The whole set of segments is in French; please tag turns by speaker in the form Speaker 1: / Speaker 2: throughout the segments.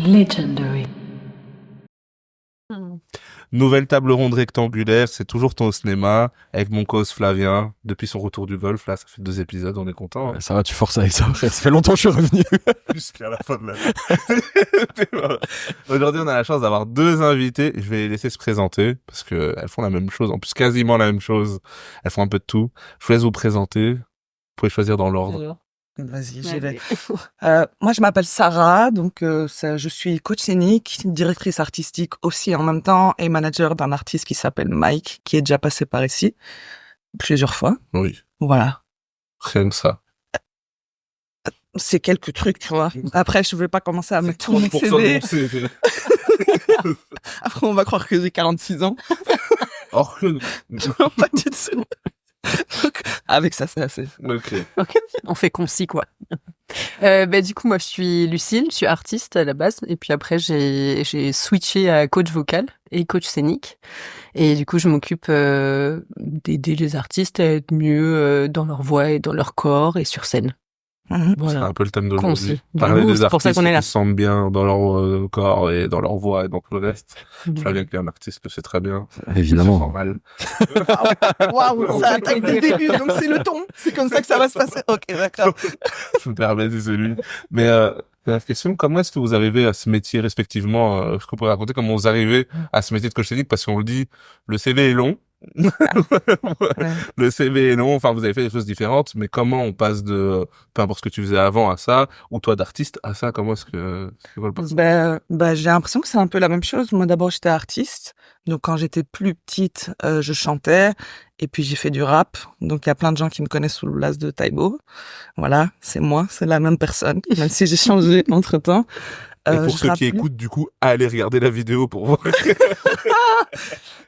Speaker 1: Legendary.
Speaker 2: Nouvelle table ronde rectangulaire, c'est toujours ton cinéma, avec mon cause Flavien, depuis son retour du golf, là, ça fait 2 épisodes, on est content.
Speaker 3: Ça va, tu forces avec ça, frère. Ça fait longtemps que je suis revenu.
Speaker 2: Jusqu'à la fin de l'année. Aujourd'hui, on a la chance d'avoir 2 invités, je vais les laisser se présenter, parce que elles font la même chose, en plus quasiment la même chose, elles font un peu de tout. Je vous laisse vous présenter, vous pouvez choisir dans l'ordre.
Speaker 4: Vas-y, j'y vais. Moi, je m'appelle Sarah, donc je suis coach scénique, directrice artistique aussi en même temps et manager d'un artiste qui s'appelle Mike, qui est déjà passé par ici plusieurs fois.
Speaker 2: Oui,
Speaker 4: Voilà.
Speaker 2: rien que ça.
Speaker 4: C'est quelques trucs, tu vois. Après, je vais pas commencer à mettre tout mon
Speaker 2: 30% de
Speaker 4: CV.
Speaker 2: mon CV.
Speaker 4: Après, on va croire que j'ai 46 ans.
Speaker 2: Or que non.
Speaker 4: Non, pas du tout. Donc, avec ça, c'est assez.
Speaker 2: Ok.
Speaker 5: On fait concis, quoi. Du coup, moi, je suis Lucille, je suis artiste à la base, et puis après, j'ai switché à coach vocal et coach scénique. Et du coup, je m'occupe d'aider les artistes à être mieux dans leur voix et dans leur corps et sur scène.
Speaker 4: Mhm.
Speaker 2: C'est
Speaker 5: Voilà.
Speaker 2: un peu le thème d'aujourd'hui.
Speaker 5: Concis.
Speaker 2: Parler
Speaker 5: Nous,
Speaker 2: des
Speaker 5: c'est pour ça
Speaker 2: artistes
Speaker 5: qu'on est là.
Speaker 2: qui se sentent bien dans leur corps et dans leur voix et dans tout le reste. Flavien qui est un artiste, le sait très bien. C'est
Speaker 3: Évidemment.
Speaker 2: normal.
Speaker 4: Waouh, ça attaque dès le début, donc c'est le ton. C'est comme ça que ça va se passer. Ok, d'accord.
Speaker 2: Je me permets, désolé. Mais la question, comment est-ce que vous arrivez à ce métier respectivement est-ce que vous pouvez raconter comment vous arrivez à ce métier de coach scénique? Parce qu'on le dit, le CV est long.
Speaker 4: Ouais.
Speaker 2: Le CV est long, enfin vous avez fait des choses différentes, mais comment on passe de peu importe ce que tu faisais avant à ça, ou toi d'artiste à ça, comment est-ce que c'est quoi le parcours?
Speaker 4: J'ai l'impression que c'est un peu la même chose. Moi, d'abord, j'étais artiste. Donc, quand j'étais plus petite, je chantais. Et puis, j'ai fait du rap. Donc, il y a plein de gens qui me connaissent sous le blase de Taïbo. Voilà, c'est moi, c'est la même personne, même si j'ai changé entre-temps.
Speaker 2: Et pour
Speaker 4: je
Speaker 2: ceux
Speaker 4: rappe
Speaker 2: qui
Speaker 4: plus.
Speaker 2: écoutent, du coup, allez regarder la vidéo pour voir.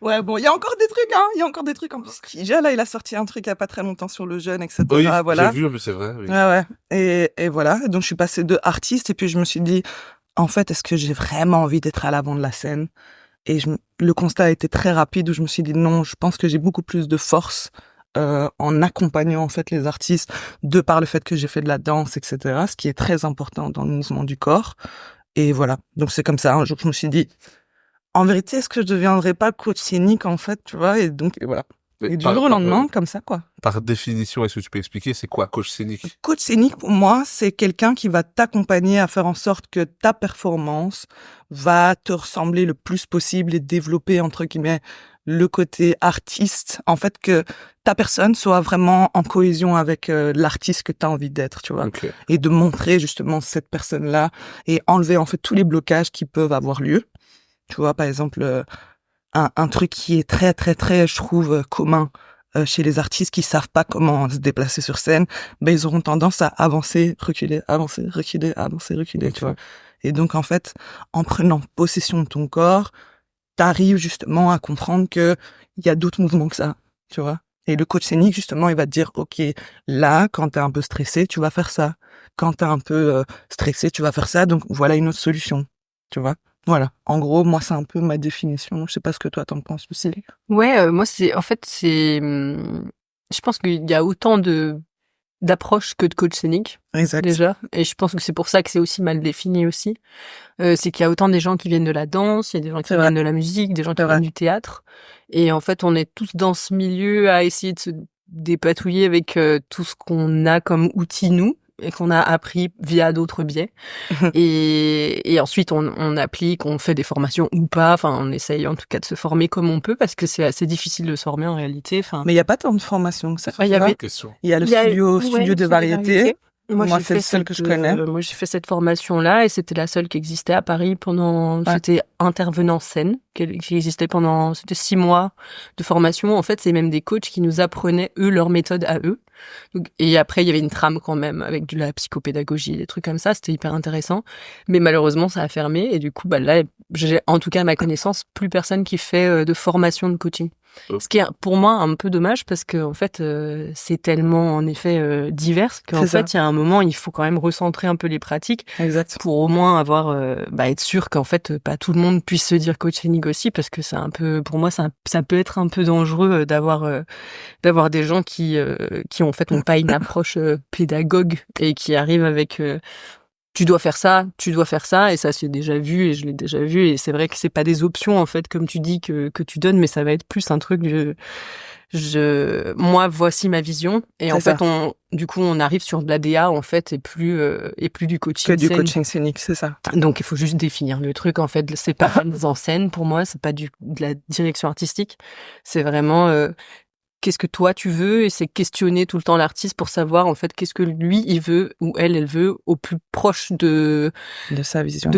Speaker 4: Ouais, bon, il y a encore des trucs, hein. Il y a encore des trucs. En plus, déjà, là, il a sorti un truc il y a pas très longtemps sur le jeune, etc.
Speaker 2: Oui,
Speaker 4: Voilà.
Speaker 2: j'ai vu, mais c'est vrai. Oui.
Speaker 4: Ouais. Et voilà. Donc, je suis passée de artiste et puis je me suis dit, en fait, est-ce que j'ai vraiment envie d'être à l'avant de la scène? Et le constat a été très rapide où je me suis dit, non, je pense que j'ai beaucoup plus de force en accompagnant, en fait, les artistes de par le fait que j'ai fait de la danse, etc. Ce qui est très important dans le mouvement du corps. Et voilà. Donc, c'est comme ça. Un jour, je me suis dit, en vérité, est-ce que je deviendrais pas coach scénique, en fait, tu vois? Et donc, et voilà. Et du jour au lendemain, comme ça, quoi.
Speaker 2: Par définition, est-ce que tu peux expliquer c'est quoi coach scénique?
Speaker 4: Coach scénique, pour moi, c'est quelqu'un qui va t'accompagner à faire en sorte que ta performance va te ressembler le plus possible et développer, entre guillemets, le côté artiste. En fait, que ta personne soit vraiment en cohésion avec l'artiste que tu as envie d'être, tu vois.
Speaker 2: Ok.
Speaker 4: Et de montrer justement cette personne-là et enlever, en fait, tous les blocages qui peuvent avoir lieu. Tu vois, par exemple, un truc qui est très, très, très, je trouve, commun chez les artistes qui savent pas comment se déplacer sur scène, ils auront tendance à avancer, reculer, avancer, reculer, avancer, reculer, tu vois. Et donc, en fait, en prenant possession de ton corps, t'arrives justement à comprendre que il y a d'autres mouvements que ça, tu vois. Et le coach scénique, justement, il va te dire, OK, là, quand t'es un peu stressé, tu vas faire ça. Quand t'es un peu stressé, tu vas faire ça. Donc, voilà une autre solution, tu vois. Voilà. En gros, moi, c'est un peu ma définition. Je sais pas ce que toi, t'en penses aussi.
Speaker 5: Ouais, moi, je pense qu'il y a autant d'approches que de coach scénique,
Speaker 4: Exact.
Speaker 5: déjà. Et je pense que c'est pour ça que c'est aussi mal défini aussi. C'est qu'il y a autant des gens qui viennent de la danse, il y a des gens qui
Speaker 4: C'est vrai.
Speaker 5: viennent de la musique, des gens qui
Speaker 4: C'est vrai.
Speaker 5: viennent du théâtre. Et en fait, on est tous dans ce milieu à essayer de se dépatouiller avec tout ce qu'on a comme outil, nous, et qu'on a appris via d'autres biais. Et ensuite, on applique, on fait des formations ou pas. Enfin, on essaye en tout cas de se former comme on peut, parce que c'est assez difficile de se former en réalité. Enfin,
Speaker 4: Mais il y a pas tant de formations que ça.
Speaker 5: Ouais, il y
Speaker 4: tu vois.
Speaker 5: avait-
Speaker 2: Question.
Speaker 4: Il y a le
Speaker 5: Il y a-
Speaker 4: studio,
Speaker 5: ouais,
Speaker 4: studio de
Speaker 5: studio
Speaker 4: variété. Moi,
Speaker 5: j'ai
Speaker 4: c'est le
Speaker 5: fait
Speaker 4: seul que je connais.
Speaker 5: moi, j'ai fait cette formation-là et c'était la seule qui existait à Paris c'était intervenant scène, qui existait c'était 6 mois de formation. En fait, c'est même des coachs qui nous apprenaient, eux, leur méthode à eux. Donc, et après, il y avait une trame quand même avec de la psychopédagogie, des trucs comme ça. C'était hyper intéressant. Mais malheureusement, ça a fermé. Et du coup, là, j'ai, en tout cas, à ma connaissance, plus personne qui fait de formation de coaching. Ce qui est pour moi un peu dommage parce que en fait c'est tellement en effet divers qu'en
Speaker 4: C'est ça.
Speaker 5: fait il y a un moment il faut quand même recentrer un peu les pratiques
Speaker 4: Exact.
Speaker 5: pour au moins avoir être sûr qu'en fait pas tout le monde puisse se dire coach scénique aussi, parce que c'est un peu, pour moi ça peut être un peu dangereux d'avoir des gens qui en fait ont pas une approche pédagogue et qui arrivent avec tu dois faire ça, et ça c'est déjà vu, et je l'ai déjà vu, et c'est vrai que c'est pas des options, en fait, comme tu dis, que tu donnes, mais ça va être plus un truc moi, voici ma vision, et en fait, on arrive sur de la DA, en fait, et plus du coaching.
Speaker 4: Que du coaching scénique, c'est ça.
Speaker 5: Donc, il faut juste définir le truc, en fait, c'est pas une mise en scène, pour moi, c'est pas de la direction artistique, c'est vraiment, qu'est-ce que toi tu veux, et c'est questionner tout le temps l'artiste pour savoir en fait qu'est-ce que lui il veut ou elle veut au plus proche de
Speaker 4: sa vision.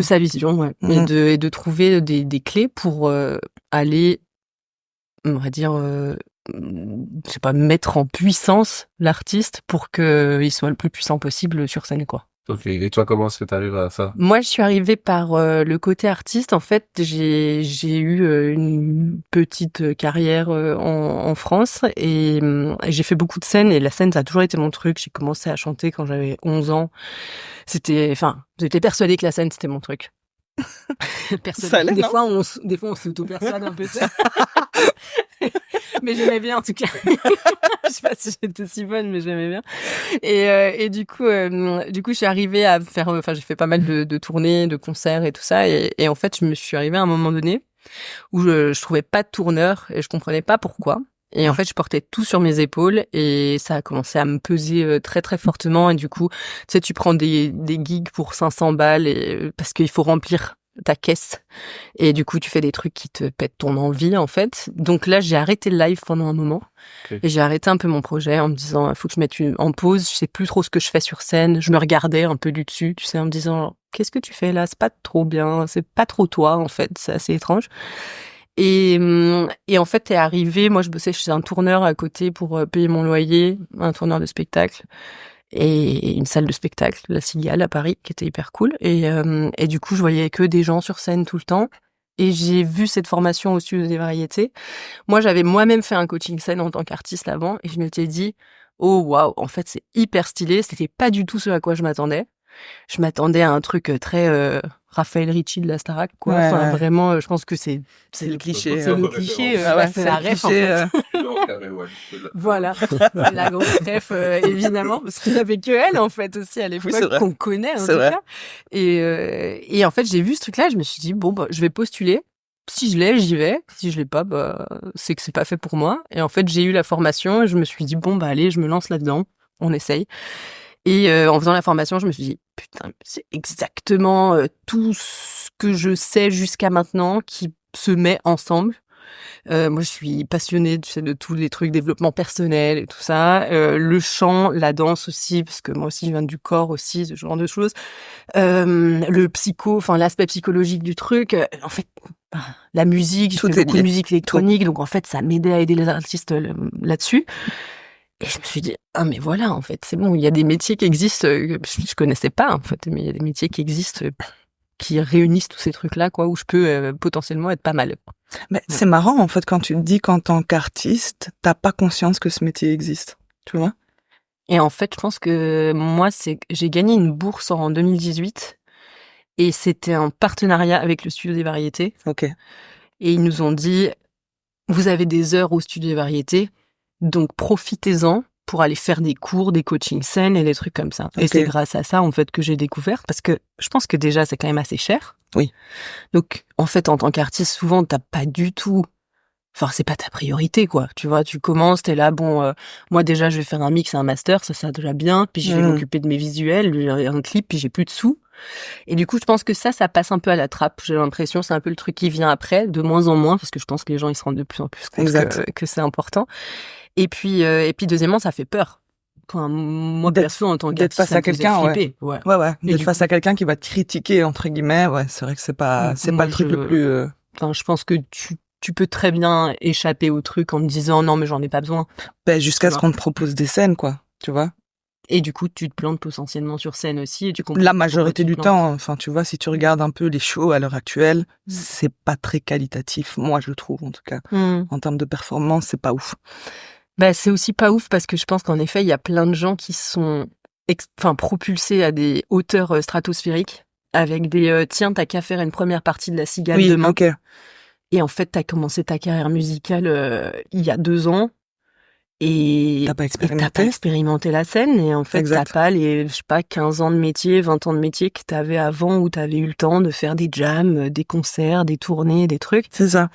Speaker 5: Ouais. Et de trouver des clés pour aller, on va dire, je sais pas, mettre en puissance l'artiste pour qu'il soit le plus puissant possible sur scène, quoi.
Speaker 2: Ok, et toi, comment est-ce que tu arrives à ça?
Speaker 5: Moi, je suis arrivée par le côté artiste. En fait, j'ai eu une petite carrière en France, et j'ai fait beaucoup de scènes, et la scène, ça a toujours été mon truc. J'ai commencé à chanter quand j'avais 11 ans. J'étais persuadée que la scène, c'était mon truc. Des fois, on s'auto-persuade un peu. Mais j'aimais bien, en tout cas. Je sais pas si j'étais si bonne, mais j'aimais bien. Et du coup, je suis arrivée à faire, j'ai fait pas mal de tournées, de concerts et tout ça. Et en fait, je me suis arrivée à un moment donné où je trouvais pas de tourneur, et je comprenais pas pourquoi. Et en fait, je portais tout sur mes épaules, et ça a commencé à me peser très très fortement. Et du coup, tu sais, tu prends des gigs pour 500 balles, parce qu'il faut remplir ta caisse. Et du coup, tu fais des trucs qui te pètent ton envie, en fait. Donc là, j'ai arrêté le live pendant un moment. Okay. Et j'ai arrêté un peu mon projet en me disant, il faut que je mette en pause. Je sais plus trop ce que je fais sur scène. Je me regardais un peu du dessus, tu sais, en me disant, qu'est-ce que tu fais là? C'est pas trop bien. C'est pas trop toi, en fait. C'est assez étrange. Et en fait, t'es arrivé, moi je bossais chez un tourneur à côté pour payer mon loyer, un tourneur de spectacle, et une salle de spectacle, La Cigale à Paris, qui était hyper cool. Et du coup, je voyais que des gens sur scène tout le temps. Et j'ai vu cette formation au Studio des Variétés. Moi, j'avais moi-même fait un coaching scène en tant qu'artiste avant, et je m'étais dit, oh waouh, en fait, c'est hyper stylé. C'était pas du tout ce à quoi je m'attendais. Je m'attendais à un truc très Raphaël Ricci de la Starac, quoi.
Speaker 4: Ouais,
Speaker 5: enfin,
Speaker 4: ouais.
Speaker 5: vraiment, je pense que c'est
Speaker 4: le cliché.
Speaker 5: C'est le cliché.
Speaker 4: C'est
Speaker 5: la ref, en fait. Voilà, la grosse ref, évidemment, parce qu'il n'y avait que elle, en fait, aussi, à l'époque, qu'on connaît, en tout cas. Et en fait, j'ai vu ce truc-là, je me suis dit, bon, bah, je vais postuler. Si je l'ai, j'y vais. Si je l'ai pas, bah, c'est que c'est pas fait pour moi. Et en fait, j'ai eu la formation, et je me suis dit, bon, bah, allez, je me lance là-dedans. On essaye. Et en faisant la formation, je me suis dit, putain, c'est exactement tout ce que je sais jusqu'à maintenant qui se met ensemble. Moi, je suis passionnée, tu sais, de tous les trucs développement personnel et tout ça. Le chant, la danse aussi, parce que moi aussi, je viens du corps aussi, ce genre de choses. Le psycho, enfin, l'aspect psychologique du truc. En fait, la musique, j'ai fait beaucoup de musique électronique, donc en fait, ça m'aidait à aider les artistes là-dessus. Et je me suis dit, ah mais voilà, en fait, c'est bon, il y a des métiers qui existent, je connaissais pas, en fait, mais il y a des métiers qui existent, qui réunissent tous ces trucs-là, quoi, où je peux potentiellement être pas mal.
Speaker 4: Mais c'est marrant, en fait, quand tu te dis qu'en tant qu'artiste, t'as pas conscience que ce métier existe, tu vois?
Speaker 5: Et en fait, je pense que moi, j'ai gagné une bourse en 2018, et c'était un partenariat avec le Studio des Variétés.
Speaker 4: Ok.
Speaker 5: Et ils nous ont dit, vous avez des heures au Studio des Variétés, donc profitez-en pour aller faire des cours, des coaching scènes et des trucs comme ça. Okay. Et c'est grâce à ça, en fait, que j'ai découvert, parce que je pense que déjà, c'est quand même assez cher.
Speaker 4: Oui.
Speaker 5: Donc, en fait, en tant qu'artiste, souvent, t'as pas du tout... Enfin, c'est pas ta priorité, quoi. Tu vois, tu commences, t'es là, bon, moi, déjà, je vais faire un mix et un master, ça sera déjà bien, puis je vais m'occuper de mes visuels, un clip, puis j'ai plus de sous. Et du coup, je pense que ça passe un peu à la trappe. J'ai l'impression, c'est un peu le truc qui vient après, de moins en moins, parce que je pense que les gens, ils se rendent de plus en plus compte que c'est important. Et puis deuxièmement, ça fait peur. Enfin, moi, perso, en tant qu'artiste,
Speaker 4: d'être face à quelqu'un,
Speaker 5: ouais.
Speaker 4: D'être face à quelqu'un qui va te critiquer, entre guillemets, ouais, c'est vrai que c'est pas le truc le plus...
Speaker 5: Enfin, je pense que tu peux très bien échapper au truc en te disant non, mais j'en ai pas besoin.
Speaker 4: Ben, jusqu'à ce qu'on te propose des scènes, quoi, tu vois.
Speaker 5: Et du coup, tu te plantes potentiellement sur scène aussi, et tu comprends.
Speaker 4: La majorité du temps, enfin, tu vois, si tu regardes un peu les shows à l'heure actuelle, c'est pas très qualitatif, moi, je trouve, en tout cas. En termes de performance, c'est pas ouf.
Speaker 5: Bah, c'est aussi pas ouf parce que je pense qu'en effet, il y a plein de gens qui sont propulsés à des hauteurs stratosphériques avec des tiens, t'as qu'à faire une première partie de La Cigale demain.
Speaker 4: Ok.
Speaker 5: Et en fait, t'as commencé ta carrière musicale il y a 2 ans Et
Speaker 4: T'as pas
Speaker 5: t'as pas
Speaker 4: expérimenté.
Speaker 5: expérimenté la scène et en fait
Speaker 4: Exact.
Speaker 5: t'as pas les, je sais pas, 15 ans de métier, 20 ans de métier que t'avais avant où t'avais eu le temps de faire des jams, des concerts, des tournées, des trucs.
Speaker 4: C'est ça.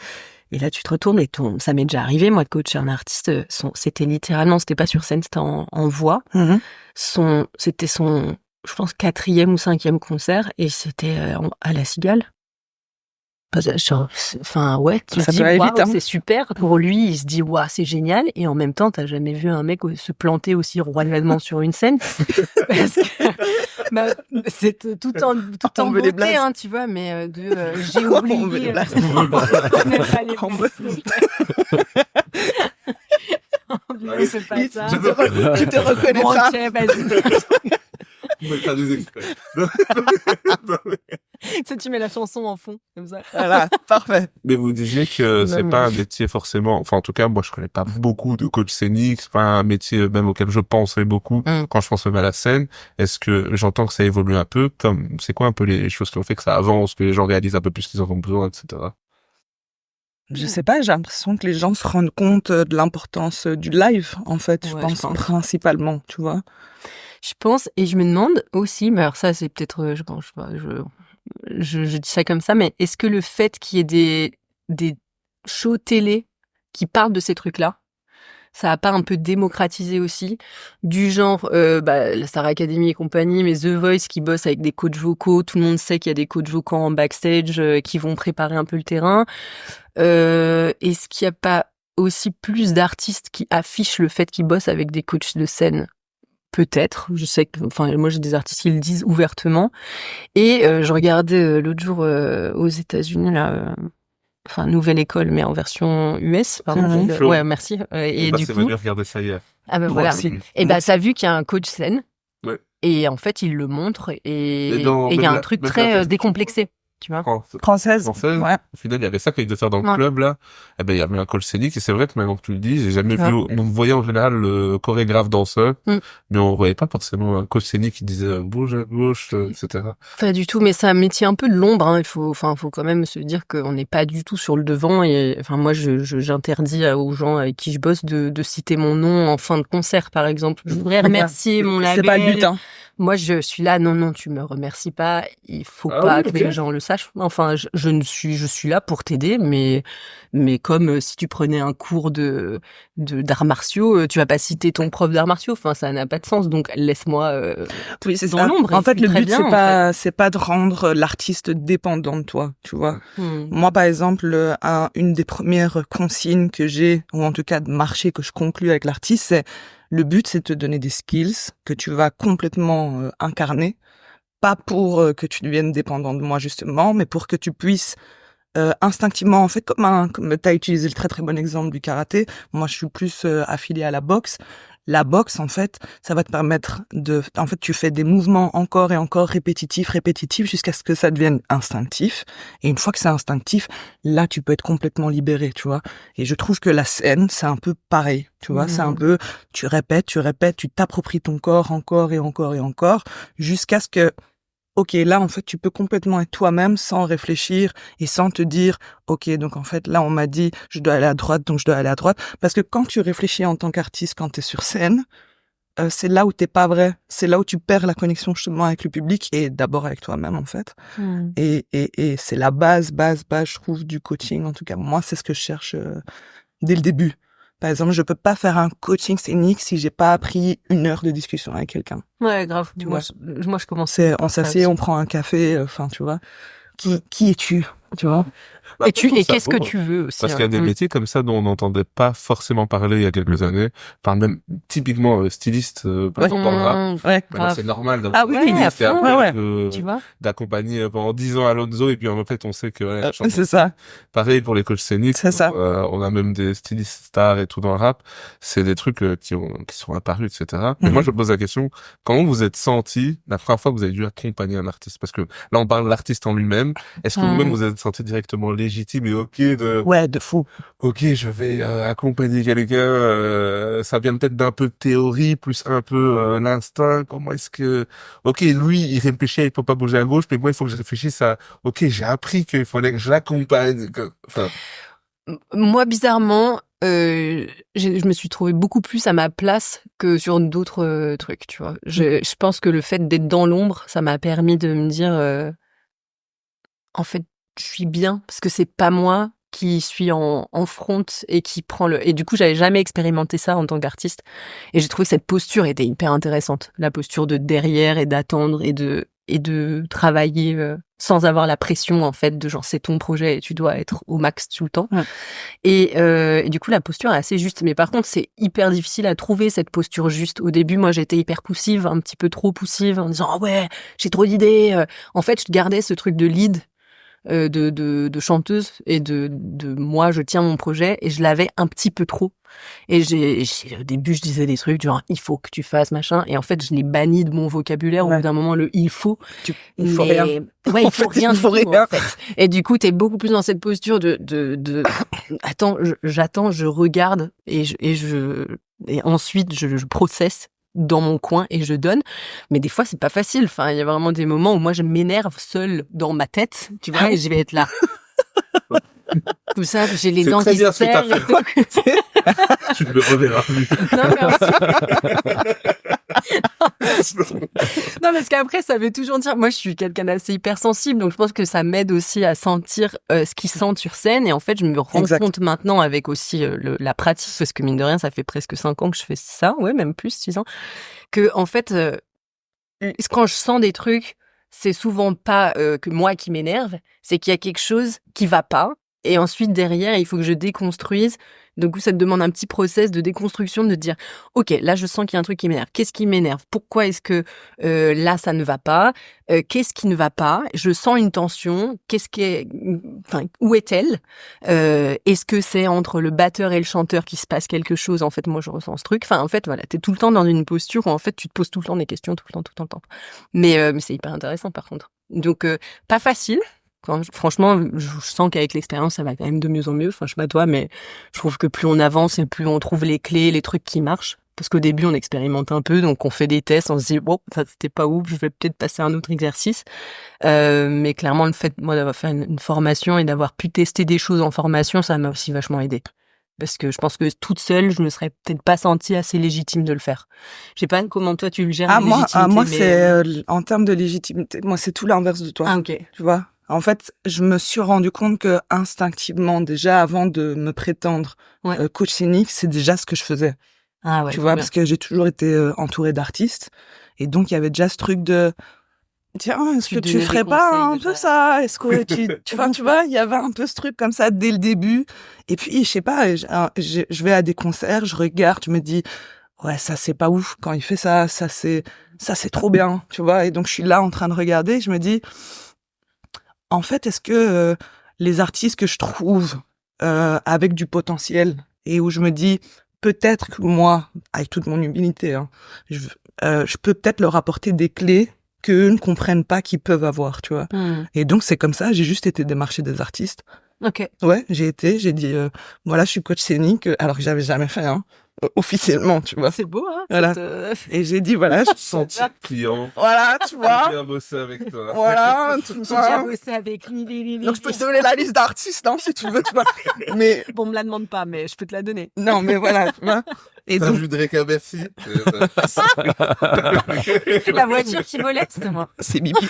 Speaker 5: Et là tu te retournes et ça m'est déjà arrivé moi de coacher un artiste, c'était littéralement, c'était pas sur scène, c'était en voix.
Speaker 4: Mhm.
Speaker 5: C'était son, je pense 4e ou 5e concert et c'était à la Cigale. Enfin ouais, tu te
Speaker 4: Ça
Speaker 5: dis
Speaker 4: peut aller
Speaker 5: waouh,
Speaker 4: vite, hein.
Speaker 5: c'est super. Pour lui, il se dit waouh, c'est génial. Et en même temps, t'as jamais vu un mec se planter aussi royalement sur une scène parce que bah, c'est tout en
Speaker 4: On veut les
Speaker 5: beauté,
Speaker 4: blagues.
Speaker 5: hein, tu vois. Mais j'ai
Speaker 4: On veut les
Speaker 5: oublié.
Speaker 4: blagues.
Speaker 5: Je connais pas les
Speaker 4: On
Speaker 5: blagues,
Speaker 4: veut-
Speaker 5: s'il te plaît. Oubliez, c'est pas ça.
Speaker 4: Tu te reconnaîtras.
Speaker 5: Bon, ok, vas-y.
Speaker 2: On va faire des extraits.
Speaker 5: Ça, tu mets la chanson en fond, comme ça.
Speaker 4: Voilà, parfait.
Speaker 2: Mais vous disiez que c'est
Speaker 5: Non,
Speaker 2: pas
Speaker 5: mais-
Speaker 2: un métier forcément, enfin en tout cas moi je connais pas beaucoup de coach scénique, c'est pas un métier même auquel je pensais beaucoup quand je pense même à la scène. Est-ce que j'entends que ça évolue un peu, comme c'est quoi un peu les choses qui ont fait que ça avance, que les gens réalisent un peu plus qu'ils en ont besoin, etc.
Speaker 4: Je sais pas, j'ai l'impression que les gens se rendent compte de l'importance du live, en fait, je
Speaker 5: Ouais,
Speaker 4: pense,
Speaker 5: je pense.
Speaker 4: principalement, tu vois.
Speaker 5: Je pense, et je me demande aussi, mais alors ça c'est peut-être, je pense pas, je dis ça comme ça, mais est-ce que le fait qu'il y ait des shows télé qui parlent de ces trucs-là, ça a pas un peu démocratisé aussi, du genre la Star Academy et compagnie, mais The Voice qui bosse avec des coachs vocaux, tout le monde sait qu'il y a des coachs vocaux en backstage qui vont préparer un peu le terrain. Est-ce qu'il y a pas aussi plus d'artistes qui affichent le fait qu'ils bossent avec des coachs de scène? Peut-être, je sais que, enfin, moi j'ai des artistes qui le disent ouvertement. Et je regardais l'autre jour aux États-Unis là, enfin Nouvelle École, mais en version US. Pardon.
Speaker 4: Mhm.
Speaker 5: Ouais, merci. Et
Speaker 2: bah,
Speaker 5: du
Speaker 2: c'est
Speaker 5: coup,
Speaker 2: venu regarder ça hier.
Speaker 5: ah ben
Speaker 4: Moi
Speaker 5: voilà.
Speaker 4: aussi.
Speaker 5: Et bah t'as vu qu'il y a un coach scène.
Speaker 2: Ouais.
Speaker 5: Et en fait il le montre et
Speaker 2: Et dans-
Speaker 5: il y a
Speaker 2: même
Speaker 5: un
Speaker 2: la-
Speaker 5: truc
Speaker 2: même
Speaker 5: très
Speaker 2: la-
Speaker 5: décomplexé, tu vois.
Speaker 4: Française.
Speaker 2: Française.
Speaker 4: Ouais.
Speaker 2: Au final, il y avait ça quand il devait faire dans le
Speaker 5: Ouais.
Speaker 2: club, là. Eh ben, il y avait un coach scénique, et c'est vrai que maintenant que tu le dis, j'ai jamais
Speaker 5: Tu
Speaker 2: vu, on voyait en général le chorégraphe danseur,
Speaker 5: Mm.
Speaker 2: mais on voyait pas forcément un coach scénique qui disait bouge à gauche, etc.
Speaker 5: Pas du tout, mais c'est un métier un peu de l'ombre. Hein. Faut quand même se dire qu'on n'est pas du tout sur le devant. Et enfin, moi, j'interdis aux gens avec qui je bosse de citer mon nom en fin de concert, par exemple. Je voudrais remercier mon label.
Speaker 4: C'est pas le but, hein.
Speaker 5: Moi, je suis là. Non, tu me remercies pas. Il faut
Speaker 2: Ah
Speaker 5: pas
Speaker 2: oui,
Speaker 5: que
Speaker 2: ok.
Speaker 5: les gens le sachent. Enfin, je suis là pour t'aider, mais comme si tu prenais un cours d'arts martiaux, tu vas pas citer ton prof d'arts martiaux. Enfin, ça n'a pas de sens. Donc, laisse-moi.
Speaker 4: Oui, c'est
Speaker 5: dans
Speaker 4: ça.
Speaker 5: l'ombre,
Speaker 4: En
Speaker 5: il
Speaker 4: fait,
Speaker 5: fait
Speaker 4: le
Speaker 5: très
Speaker 4: but,
Speaker 5: bien,
Speaker 4: c'est pas de rendre l'artiste dépendant de toi, tu vois.
Speaker 5: Hmm.
Speaker 4: Moi, par exemple, une des premières consignes que j'ai, ou en tout cas de marché que je conclue avec l'artiste, c'est le but, c'est de te donner des skills que tu vas complètement incarner, pas pour que tu deviennes dépendant de moi justement, mais pour que tu puisses instinctivement, en fait, comme t'as utilisé le très très bon exemple du karaté, moi je suis plus affiliée à la boxe. La boxe, en fait, ça va te permettre en fait, tu fais des mouvements encore et encore répétitifs, jusqu'à ce que ça devienne instinctif. Et une fois que c'est instinctif, là, tu peux être complètement libéré, tu vois. Et je trouve que la scène, c'est un peu pareil, tu vois. C'est un peu, tu répètes, tu t'appropries ton corps encore et encore et encore, jusqu'à ce que, ok, là, en fait, tu peux complètement être toi-même sans réfléchir et sans te dire, ok, donc en fait, là, on m'a dit, je dois aller à droite, donc je dois aller à droite. Parce que quand tu réfléchis en tant qu'artiste, quand t'es sur scène, c'est là où t'es pas vrai. C'est là où tu perds la connexion justement avec le public et d'abord avec toi-même, en fait.
Speaker 5: Hmm.
Speaker 4: Et c'est la base, je trouve, du coaching. En tout cas, moi, c'est ce que je cherche dès le début. Par exemple, je peux pas faire un coaching scénique si j'ai pas appris 1 heure de discussion avec quelqu'un.
Speaker 5: Ouais, grave.
Speaker 4: Tu
Speaker 5: Moi, je commence.
Speaker 4: On s'assied, on prend un café, enfin, tu vois. Qui es-tu, tu vois?
Speaker 2: Bah,
Speaker 5: Et
Speaker 2: je trouve ça
Speaker 5: qu'est-ce que
Speaker 2: beau,
Speaker 5: tu veux aussi?
Speaker 2: parce qu'il y a des métiers comme ça dont on n'entendait pas forcément parler il y a quelques années. Enfin, même typiquement styliste, par exemple dans le rap.
Speaker 4: Ouais.
Speaker 2: Maintenant, c'est normal d'avoir
Speaker 4: Ah oui,
Speaker 2: un
Speaker 4: oui,
Speaker 2: styliste et
Speaker 5: à fond.
Speaker 2: après,
Speaker 5: Tu vois?
Speaker 2: d'accompagner pendant 10 ans Alonso et puis en fait on sait que ouais,
Speaker 4: C'est ça.
Speaker 2: pareil pour les coachs scéniques.
Speaker 4: C'est ça.
Speaker 2: On a même des stylistes stars et tout dans le rap. C'est des trucs qui sont apparus, etc. Mais moi je me pose la question, comment vous êtes senti la première fois que vous avez dû accompagner un artiste? Parce que là on parle de l'artiste en lui-même. Est-ce que vous-même vous êtes senti directement légitime et ok
Speaker 4: Ouais, de fou.
Speaker 2: ok, je vais accompagner quelqu'un, ça vient peut-être d'un peu de théorie, plus un peu l'instinct, comment est-ce que... Ok, lui, il réfléchit, il faut pas bouger à gauche, mais moi, il faut que je réfléchisse à... Ok, j'ai appris qu'il fallait que je l'accompagne. Enfin,
Speaker 5: Moi, bizarrement, je me suis trouvée beaucoup plus à ma place que sur d'autres trucs, tu vois. Je pense que le fait d'être dans l'ombre, ça m'a permis de me dire, en fait, je suis bien parce que c'est pas moi qui suis en front et qui prend le... Et du coup, j'avais jamais expérimenté ça en tant qu'artiste. Et j'ai trouvé que cette posture était hyper intéressante. La posture de derrière et d'attendre et de travailler sans avoir la pression, en fait, de genre, c'est ton projet et tu dois être au max tout le temps. Ouais. Et du coup, la posture est assez juste. Mais par contre, c'est hyper difficile à trouver cette posture juste. Au début, moi, j'étais hyper poussive, un petit peu trop poussive, en disant, ah ouais, j'ai trop d'idées. En fait, je gardais ce truc de lead, de chanteuse et de moi je tiens mon projet et je l'avais un petit peu trop et au début je disais des trucs genre il faut que tu fasses machin et en fait je l'ai banni de mon vocabulaire au bout d'un moment le il faut
Speaker 4: rien
Speaker 5: ouais il faut rien du tout en fait et du coup t'es beaucoup plus dans cette posture de attends j'attends je regarde et ensuite je processe dans mon coin et je donne, mais des fois c'est pas facile. Enfin, il y a vraiment des moments où moi je m'énerve seule dans ma tête, tu vois, et je vais être là. Tout ça, j'ai les dents qui se serrent.
Speaker 2: Tu ne le reverras plus.
Speaker 5: Non, parce qu'après, ça veut toujours dire... Moi, je suis quelqu'un d'assez hypersensible, donc je pense que ça m'aide aussi à sentir ce qu'ils sentent sur scène. Et en fait, je me rends compte maintenant avec aussi la pratique, parce que mine de rien, ça fait presque 5 ans que je fais ça, ouais, même plus, 6 ans, que en fait, quand je sens des trucs, c'est souvent pas que moi qui m'énerve, c'est qu'il y a quelque chose qui va pas. Et ensuite, derrière, il faut que je déconstruise. Du coup, ça te demande un petit process de déconstruction, de dire, OK, là, je sens qu'il y a un truc qui m'énerve. Qu'est-ce qui m'énerve? Pourquoi est-ce que là, ça ne va pas? Qu'est-ce qui ne va pas? Je sens une tension. Où est-elle? Est-ce que c'est entre le batteur et le chanteur qu'il se passe quelque chose? En fait, moi, je ressens ce truc. Enfin, en fait, voilà, t'es tout le temps dans une posture où, en fait, tu te poses tout le temps des questions, tout le temps. Mais c'est hyper intéressant, par contre. Donc, pas facile. Franchement, je sens qu'avec l'expérience, ça va quand même de mieux en mieux. Enfin, je sais pas toi, mais je trouve que plus on avance et plus on trouve les clés, les trucs qui marchent. Parce qu'au début, on expérimente un peu, donc on fait des tests, on se dit, bon, ça c'était pas ouf, je vais peut-être passer à un autre exercice. Mais clairement, le fait, moi, d'avoir fait une formation et d'avoir pu tester des choses en formation, ça m'a aussi vachement aidé. Parce que je pense que toute seule, je me serais peut-être pas sentie assez légitime de le faire. Je sais pas comment toi tu le gères.
Speaker 4: Moi, c'est en termes de légitimité, moi c'est tout l'inverse de toi.
Speaker 5: Ah, ok.
Speaker 4: Tu vois. En fait, je me suis rendu compte que instinctivement, déjà avant de me prétendre coach scénique, c'est déjà ce que je faisais.
Speaker 5: Ah ouais.
Speaker 4: Tu vois, parce que j'ai toujours été entourée d'artistes, et donc il y avait déjà ce truc de tiens, est-ce que tu ferais pas un peu ça? Est-ce que tu vois, il y avait un peu ce truc comme ça dès le début. Et puis, je sais pas, je vais à des concerts, je regarde, je me dis, ouais, ça c'est pas ouf. Quand il fait ça c'est trop bien, tu vois. Et donc, je suis là en train de regarder, je me dis, en fait, est-ce que les artistes que je trouve avec du potentiel et où je me dis, peut-être que moi, avec toute mon humilité, je peux peut-être leur apporter des clés qu'eux ne comprennent pas qu'ils peuvent avoir, tu vois. Et donc, c'est comme ça, j'ai juste été démarcher des artistes.
Speaker 5: Ok.
Speaker 4: Ouais, j'ai dit, voilà, je suis coach scénique, alors que j'avais jamais fait, officiellement, tu vois.
Speaker 5: C'est beau, hein.
Speaker 4: Voilà. Et j'ai dit, voilà, je suis
Speaker 2: client.
Speaker 4: Voilà, tu vois.
Speaker 2: J'ai bien bossé avec toi.
Speaker 4: Voilà,
Speaker 5: j'ai déjà bossé avec lui.
Speaker 4: Donc, je peux te donner la liste d'artistes, si tu veux, tu vois. Mais...
Speaker 5: Bon, me la demande pas, mais je peux te la donner.
Speaker 4: Non, mais voilà, tu vois.
Speaker 2: Et donc... vu Drake à Bercy.
Speaker 5: La voiture qui volait, c'était moi.
Speaker 4: C'est Bibi.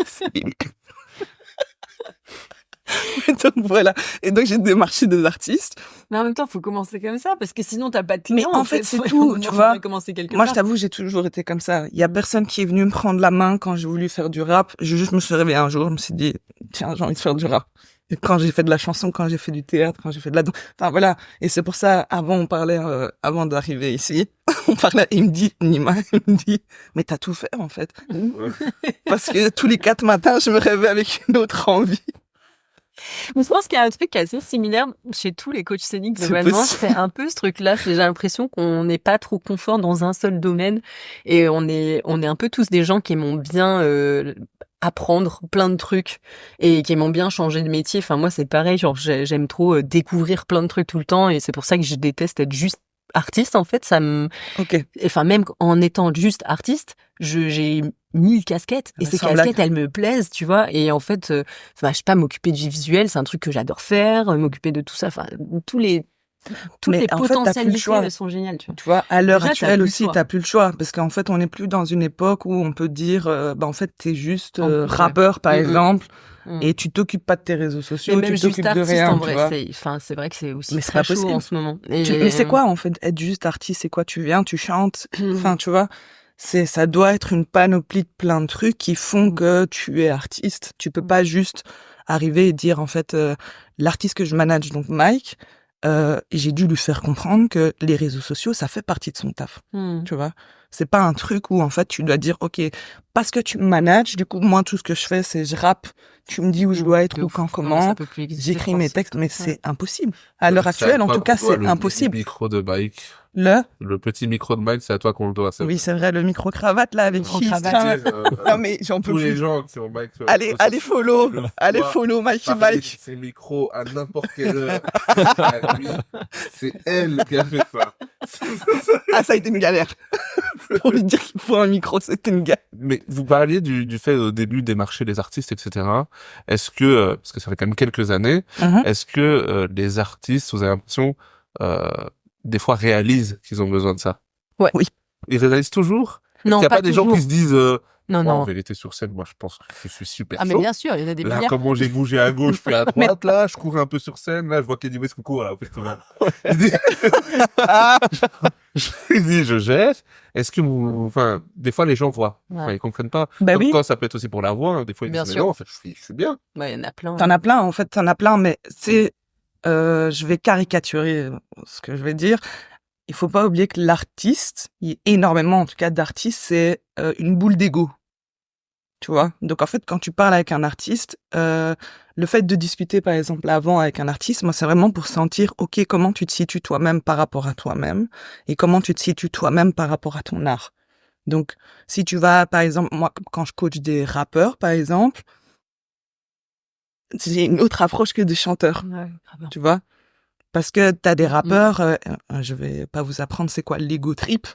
Speaker 4: C'est Bibi. Donc voilà. Et donc j'ai démarché des artistes.
Speaker 5: Mais en même temps, faut commencer comme ça parce que sinon t'as pas de clients.
Speaker 4: Mais en fait, c'est tout, tu vois. Moi, je t'avoue, j'ai toujours été comme ça. Il y a personne qui est venu me prendre la main quand j'ai voulu faire du rap. Je me suis réveillée un jour, je me suis dit, tiens, j'ai envie de faire du rap. Et quand j'ai fait de la chanson, quand j'ai fait du théâtre, quand j'ai fait de la danse, enfin voilà. Et c'est pour ça, avant on parlait, avant d'arriver ici, on parlait. Il me dit, Nima, il me dit, mais t'as tout fait en fait. Parce que tous les 4 matins, je me réveille avec une autre envie.
Speaker 5: Mais je pense qu'il y a un truc assez similaire chez tous les coachs scéniques globalement, c'est un peu ce truc-là. J'ai l'impression qu'on n'est pas trop confort dans un seul domaine et on est un peu tous des gens qui aiment bien apprendre plein de trucs et qui aiment bien changer de métier. Enfin moi c'est pareil, genre j'aime trop découvrir plein de trucs tout le temps et c'est pour ça que je déteste être juste artiste en fait. Ça me, enfin même en étant juste artiste, j'ai 1000 casquettes et ces casquettes elles me plaisent, tu vois. Et en fait je sais pas, m'occuper du visuel c'est un truc que j'adore faire, m'occuper de tout ça, enfin tous les Toutes
Speaker 4: Mais
Speaker 5: les
Speaker 4: en fait, t'as plus le
Speaker 5: potentialités
Speaker 4: choix.
Speaker 5: elles sont géniales, tu vois.
Speaker 4: Tu vois, à l'heure
Speaker 5: Déjà, t'as
Speaker 4: actuelle
Speaker 5: plus le
Speaker 4: aussi,
Speaker 5: choix.
Speaker 4: t'as plus le choix. Parce qu'en fait, on n'est plus dans une époque où on peut dire, en fait, t'es juste
Speaker 5: En plus, ouais.
Speaker 4: rappeur, par exemple,
Speaker 5: Mm.
Speaker 4: et tu t'occupes pas de tes réseaux
Speaker 5: Mais
Speaker 4: sociaux,
Speaker 5: même
Speaker 4: tu
Speaker 5: juste
Speaker 4: t'occupes de
Speaker 5: artiste,
Speaker 4: rien,
Speaker 5: en
Speaker 4: tu
Speaker 5: vrai,
Speaker 4: vois.
Speaker 5: c'est vrai que c'est aussi
Speaker 4: Mais c'est
Speaker 5: très
Speaker 4: pas
Speaker 5: chaud
Speaker 4: possible.
Speaker 5: en ce moment.
Speaker 4: Mais c'est quoi, en fait, être juste artiste? C'est quoi? Tu viens, tu chantes. Enfin, tu vois, ça doit être une panoplie de plein de trucs qui font que tu es artiste. Tu peux pas juste arriver et dire, en fait, l'artiste que je manage, donc Mike, j'ai dû lui faire comprendre que les réseaux sociaux, ça fait partie de son taf.
Speaker 5: Mm.
Speaker 4: Tu vois, c'est pas un truc où en fait tu dois dire ok, parce que tu me manages, du coup moi tout ce que je fais c'est je rappe, tu me dis où je dois être,
Speaker 5: De
Speaker 4: où
Speaker 5: ouf.
Speaker 4: quand,
Speaker 5: Non,
Speaker 4: comment,
Speaker 5: ça peut plus exister,
Speaker 4: j'écris
Speaker 5: je
Speaker 4: mes
Speaker 5: pense.
Speaker 4: textes, mais
Speaker 5: Ouais.
Speaker 4: c'est impossible. À l'heure
Speaker 2: C'est
Speaker 4: actuelle,
Speaker 2: à
Speaker 4: en
Speaker 2: toi
Speaker 4: tout cas,
Speaker 2: qu'on doit
Speaker 4: c'est impossible.
Speaker 2: Le micro de Mike.
Speaker 4: Le
Speaker 2: Le petit micro de Mike, c'est à toi qu'on le doit.
Speaker 4: oui, c'est vrai, le micro cravate là avec qui il se tient. Non mais j'en peux
Speaker 2: tous les
Speaker 4: plus.
Speaker 2: gens qui ont Mike.
Speaker 4: Allez follow, Mikey Mike.
Speaker 2: Ses micros à n'importe quelle heure. À lui, c'est elle qui a fait ça.
Speaker 4: Ah, ça a été une galère. Pour lui dire qu'il faut un micro, c'était une galère.
Speaker 2: Mais vous parliez du fait au début démarcher les artistes, etc. Est-ce que, parce que ça fait quand même quelques années, est-ce que les artistes, vous avez l'impression, des fois réalisent qu'ils ont besoin de ça?
Speaker 5: Ouais.
Speaker 4: Oui.
Speaker 2: Ils réalisent toujours?
Speaker 5: Non,
Speaker 2: Il n'y a pas,
Speaker 5: pas
Speaker 2: des gens
Speaker 5: toujours.
Speaker 2: qui se disent,
Speaker 5: Non,
Speaker 2: en
Speaker 5: non.
Speaker 2: vérité sur scène, moi je pense que je suis super
Speaker 5: Ah, mais
Speaker 2: chaud.
Speaker 5: bien sûr, il y en a des
Speaker 2: Là,
Speaker 5: milliards.
Speaker 2: comment j'ai bougé à gauche puis à droite, là, je cours un peu sur scène, là, je vois Kenny West qui court, là, au festival. Il dit, je jette. Est-ce que enfin, des fois, les gens voient.
Speaker 5: Ouais.
Speaker 2: Enfin, ils comprennent pas.
Speaker 4: Bah
Speaker 2: Comme
Speaker 4: oui.
Speaker 2: quand ça peut être aussi pour la voix, hein. Des fois, ils
Speaker 5: Bien
Speaker 2: disent, mais
Speaker 5: sûr.
Speaker 2: non, en fait, je suis bien.
Speaker 5: Ouais, il y en a plein.
Speaker 4: T'en as plein, en fait, t'en as plein, mais c'est, je vais caricaturer ce que je vais dire. Il faut pas oublier que l'artiste, il y a énormément, en tout cas, d'artistes, c'est une boule d'ego. Tu vois? Donc, en fait, quand tu parles avec un artiste, le fait de discuter, par exemple, avant avec un artiste, moi, c'est vraiment pour sentir, OK, comment tu te situes toi-même par rapport à toi-même et comment tu te situes toi-même par rapport à ton art. Donc, si tu vas, par exemple, moi, quand je coach des rappeurs, par exemple, j'ai une autre approche que des chanteurs.
Speaker 5: Ouais, grave bien.
Speaker 4: Tu vois? Parce que t'as des rappeurs, je vais pas vous apprendre c'est quoi l'ego trip.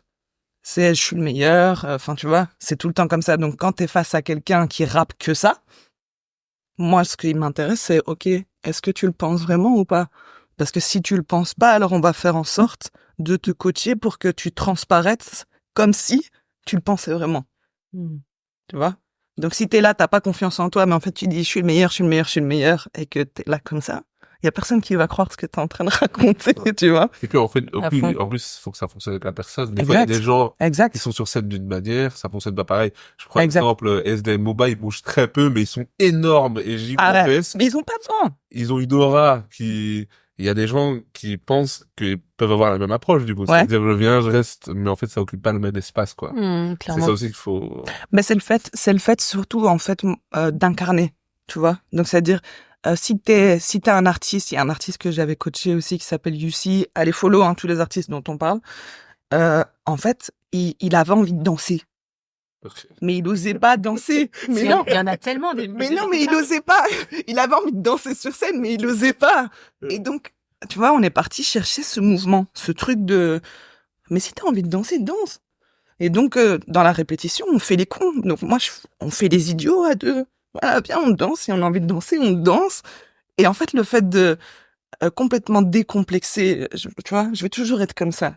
Speaker 4: C'est je suis le meilleur, enfin tu vois, c'est tout le temps comme ça. Donc quand t'es face à quelqu'un qui rappe que ça, moi ce qui m'intéresse c'est OK, est-ce que tu le penses vraiment ou pas? Parce que si tu le penses pas, alors on va faire en sorte de te coacher pour que tu transparaisses comme si tu le pensais vraiment. Tu vois? Donc si t'es là, t'as pas confiance en toi, mais en fait tu dis je suis le meilleur, je suis le meilleur, je suis le meilleur, et que t'es là comme ça, il y a personne qui va croire ce que t'es en train de raconter, tu vois.
Speaker 2: Et puis, en fait,
Speaker 5: À fond.
Speaker 2: en plus, faut que ça fonctionne avec la personne. Des fois, il y a des gens qui
Speaker 4: Exact.
Speaker 2: sont sur scène d'une manière, ça fonctionne pas pareil. Je prends
Speaker 4: Exact.
Speaker 2: exemple, SDM Moba, ils bougent très peu, mais ils sont énormes et
Speaker 4: Arrête.
Speaker 2: gigantesques.
Speaker 4: Mais ils ont pas besoin.
Speaker 2: Ils ont une aura qui, il y a des gens qui pensent qu'ils peuvent avoir la même approche, du coup.
Speaker 4: Ouais.
Speaker 2: C'est-à-dire, je viens, je reste, mais en fait, ça occupe pas le même espace, quoi. C'est
Speaker 5: Clairement.
Speaker 2: ça aussi qu'il faut.
Speaker 4: Mais c'est le fait surtout, en fait, d'incarner, tu vois. Donc, c'est-à-dire, si t'es un artiste, il y a un artiste que j'avais coaché aussi qui s'appelle Yussi, allez follow, hein, tous les artistes dont on parle. En fait, il avait envie de danser. Mais il osait pas danser. Mais non.
Speaker 5: Il y en a tellement des.
Speaker 4: Mais non, mais il osait pas. Il avait envie de danser sur scène, mais il osait pas. Et donc, tu vois, on est parti chercher ce mouvement, ce truc de, mais si t'as envie de danser, danse. Et donc, dans la répétition, on fait les cons. Donc, moi, on fait les idiots à deux. Voilà, bien, on danse. Si on a envie de danser, on danse. Et en fait, le fait de complètement décomplexer, tu vois, je vais toujours être comme ça.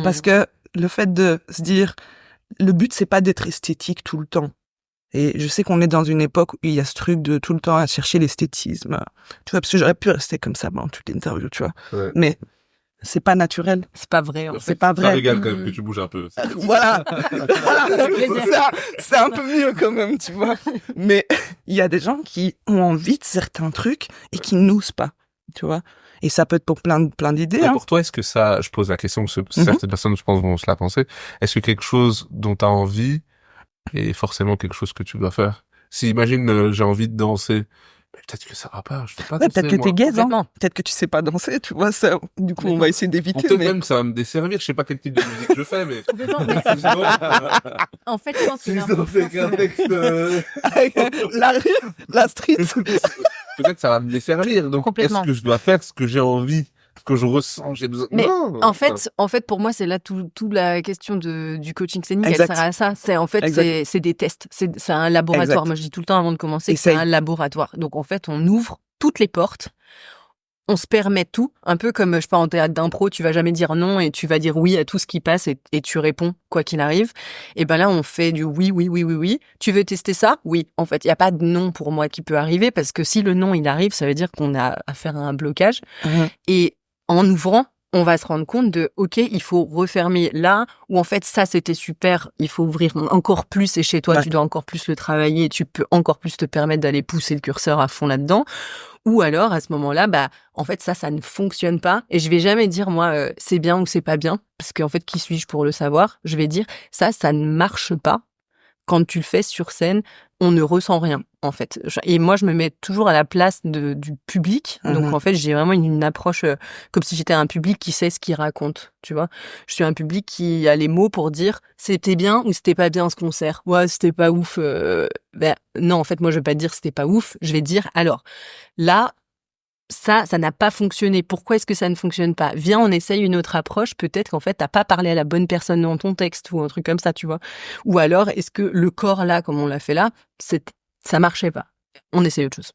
Speaker 4: Parce que le fait de se dire, le but, c'est pas d'être esthétique tout le temps. Et je sais qu'on est dans une époque où il y a ce truc de tout le temps à chercher l'esthétisme. Tu vois, parce que j'aurais pu rester comme ça pendant toute l'interview, tu vois.
Speaker 2: Ouais.
Speaker 4: Mais c'est pas naturel.
Speaker 5: C'est pas vrai.
Speaker 4: C'est pas
Speaker 2: Ça
Speaker 4: vrai.
Speaker 2: régale quand même que tu bouges un peu.
Speaker 4: Voilà. C'est un peu mieux quand même, tu vois. Mais il y a des gens qui ont envie de certains trucs et qui n'osent pas, tu vois. Et ça peut être pour plein d'idées.
Speaker 2: Mais
Speaker 4: Hein.
Speaker 2: pour toi, est-ce que ça, je pose la question, parce que certaines personnes, je pense, vont se la penser, est-ce que quelque chose dont tu as envie est forcément quelque chose que tu dois faire? Si, imagine, j'ai envie de danser, mais peut-être que ça va pas, je peux pas
Speaker 4: Ouais,
Speaker 2: danser,
Speaker 4: peut-être que
Speaker 2: moi.
Speaker 4: t'es gaze, hein.
Speaker 5: Complètement.
Speaker 4: Peut-être que tu sais pas danser, tu vois. Ça, du coup, on va essayer
Speaker 2: Ou
Speaker 4: d'éviter.
Speaker 2: peut-être
Speaker 4: Mais...
Speaker 2: même que ça va me desservir, je sais pas quel type de musique je fais, mais...
Speaker 5: Complètement. Mais en fait, je pense que
Speaker 2: Si je dois faire qu'un texte,
Speaker 4: la street.
Speaker 2: peut-être que ça va me desservir, donc
Speaker 5: Complètement.
Speaker 2: est-ce que je dois faire ce que j'ai envie, ce que je ressens, j'ai besoin...
Speaker 5: Mais
Speaker 2: non,
Speaker 5: en fait, pour moi, c'est là toute la question du coaching scénique.
Speaker 4: Exact.
Speaker 5: Elle sert à ça. C'est en fait,
Speaker 4: Exact.
Speaker 5: c'est des tests. C'est un laboratoire.
Speaker 4: Exact.
Speaker 5: Moi, je dis tout le temps avant de commencer que
Speaker 4: Essaye.
Speaker 5: c'est un laboratoire. Donc, en fait, on ouvre toutes les portes. on se permet tout, un peu comme, je sais pas, en théâtre d'impro, tu vas jamais dire non et tu vas dire oui à tout ce qui passe et tu réponds quoi qu'il arrive. Et ben là, on fait du oui, oui, oui, oui, oui. Tu veux tester ça? Oui. En fait, il y a pas de non pour moi qui peut arriver parce que si le non, il arrive, ça veut dire qu'on a affaire à un blocage. Et en ouvrant, on va se rendre compte de, OK, il faut refermer là, ou en fait, ça, c'était super, il faut ouvrir encore plus, et chez toi, tu dois encore plus le travailler, et tu peux encore plus te permettre d'aller pousser le curseur à fond là-dedans. Ou alors, à ce moment-là, en fait, ça ne fonctionne pas. Et je vais jamais dire, moi, c'est bien ou c'est pas bien, parce qu'en fait, qui suis-je pour le savoir? Je vais dire, ça ne marche pas. Quand tu le fais sur scène, on ne ressent rien, en fait. Et moi, je me mets toujours à la place du public. Donc, en fait, j'ai vraiment une approche comme si j'étais un public qui sait ce qu'il raconte, tu vois. Je suis un public qui a les mots pour dire c'était bien ou c'était pas bien ce concert. Ouais, c'était pas ouf. Non, en fait, moi, je vais pas dire c'était pas ouf. Je vais dire, alors, là, ça n'a pas fonctionné. Pourquoi est-ce que ça ne fonctionne pas? Viens, on essaye une autre approche. Peut-être qu'en fait, t'as pas parlé à la bonne personne dans ton texte ou un truc comme ça, tu vois. Ou alors, est-ce que le corps là, comme on l'a fait là, ça marchait pas? On essaye autre chose.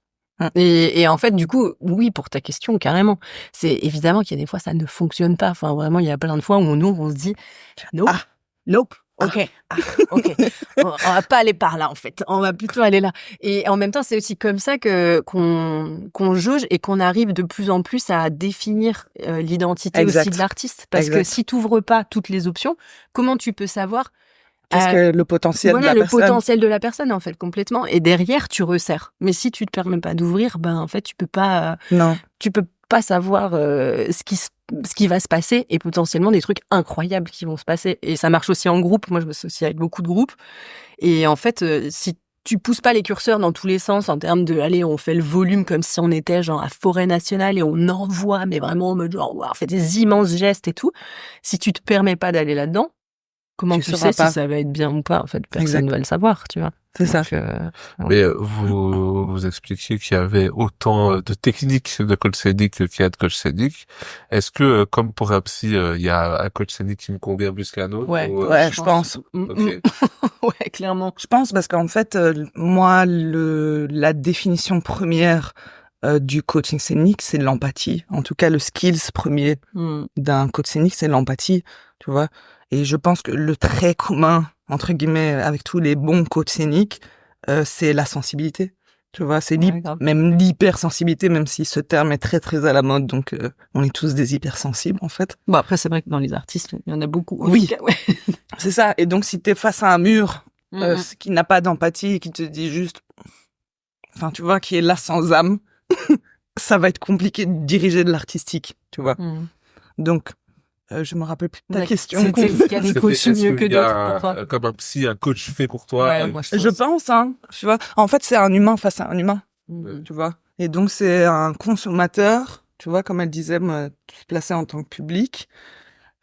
Speaker 5: Et en fait, du coup, oui, pour ta question, carrément. C'est évidemment qu'il y a des fois, ça ne fonctionne pas. Enfin, vraiment, il y a plein de fois où on se dit, nope, nope. Ok, ok. On va pas aller par là en fait. On va plutôt aller là. Et en même temps, c'est aussi comme ça qu'on jauge et qu'on arrive de plus en plus à définir l'identité aussi de l'artiste. Parce que si tu ouvres pas toutes les options, comment tu peux savoir
Speaker 4: qu'est-ce que le potentiel de la personne?
Speaker 5: Voilà, le potentiel de la personne en fait complètement. Et derrière, tu resserres. Mais si tu te permets pas d'ouvrir, en fait, tu peux pas.
Speaker 4: Non.
Speaker 5: Tu peux pas savoir ce qui va se passer et potentiellement des trucs incroyables qui vont se passer. Et ça marche aussi en groupe. Moi, je me associe avec beaucoup de groupes. Et en fait, si tu pousses pas les curseurs dans tous les sens en termes de, allez, on fait le volume comme si on était genre à Forêt Nationale et on envoie, mais vraiment en mode genre, on fait des immenses gestes et tout. Si tu te permets pas d'aller là-dedans, comment tu sais si ça va être bien ou pas? En fait, personne ne va le savoir, tu vois.
Speaker 4: C'est ça.
Speaker 2: Mais vous expliquiez qu'il y avait autant de techniques de coach scénique qu'il y a de coach scénique. Est-ce que, comme pour un psy, il y a un coach scénique qui me convient plus qu'un autre?
Speaker 4: Ouais, je pense.
Speaker 2: Okay.
Speaker 5: Ouais, clairement.
Speaker 4: Je pense parce qu'en fait, moi, la définition première du coaching scénique, c'est l'empathie. En tout cas, le skills premier d'un coach scénique, c'est l'empathie, tu vois. Et je pense que le trait commun, entre guillemets, avec tous les bons coachs scéniques, c'est la sensibilité. Tu vois, c'est même l'hypersensibilité, même si ce terme est très, très à la mode. Donc, on est tous des hypersensibles, en fait.
Speaker 5: Bon, après, c'est vrai que dans les artistes, il y en a beaucoup.
Speaker 4: Oui, c'est ça. Et donc, si t'es face à un mur qui n'a pas d'empathie, qui te dit juste... Enfin, tu vois, qui est là sans âme, ça va être compliqué de diriger de l'artistique, tu vois. Donc... je me rappelle plus de ta question.
Speaker 5: C'était est-ce qu'il y a des coachs mieux que d'autres pour toi?
Speaker 2: Comme un psy, un coach fait pour toi.
Speaker 5: Ouais, moi,
Speaker 4: je pense, tu vois. En fait, c'est un humain face à un humain, tu vois. Et donc, c'est un consommateur, tu vois, comme elle disait, se placer en tant que public.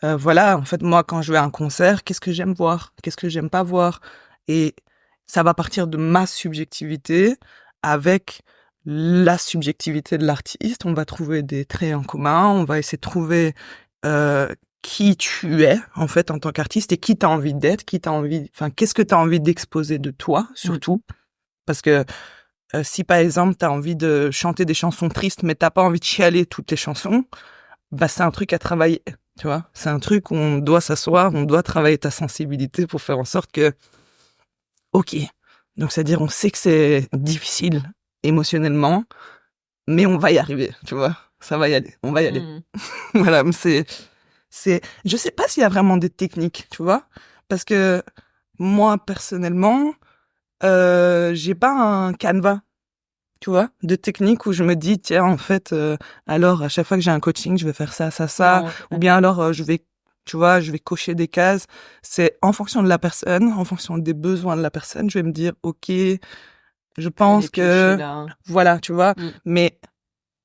Speaker 4: Voilà, en fait, moi, quand je vais à un concert, qu'est-ce que j'aime voir? Qu'est-ce que j'aime pas voir? Et ça va partir de ma subjectivité avec la subjectivité de l'artiste. On va trouver des traits en commun, on va essayer de trouver qui tu es en fait en tant qu'artiste et qui t'as envie d'être, qu'est-ce que t'as envie d'exposer de toi surtout, parce que si par exemple t'as envie de chanter des chansons tristes mais t'as pas envie de chialer toutes tes chansons, c'est un truc à travailler, tu vois, c'est un truc où on doit s'asseoir, on doit travailler ta sensibilité pour faire en sorte que ok, donc c'est-à-dire on sait que c'est difficile émotionnellement mais on va y arriver, tu vois. Ça va y aller, on va y aller. Voilà, c'est, je sais pas s'il y a vraiment des techniques, tu vois, parce que moi personnellement, j'ai pas un canevas, tu vois, de techniques où je me dis tiens en fait, alors à chaque fois que j'ai un coaching, je vais faire ça, non, ou bien alors je vais cocher des cases. C'est en fonction de la personne, en fonction des besoins de la personne, je vais me dire ok, je pense que voilà, tu vois, mais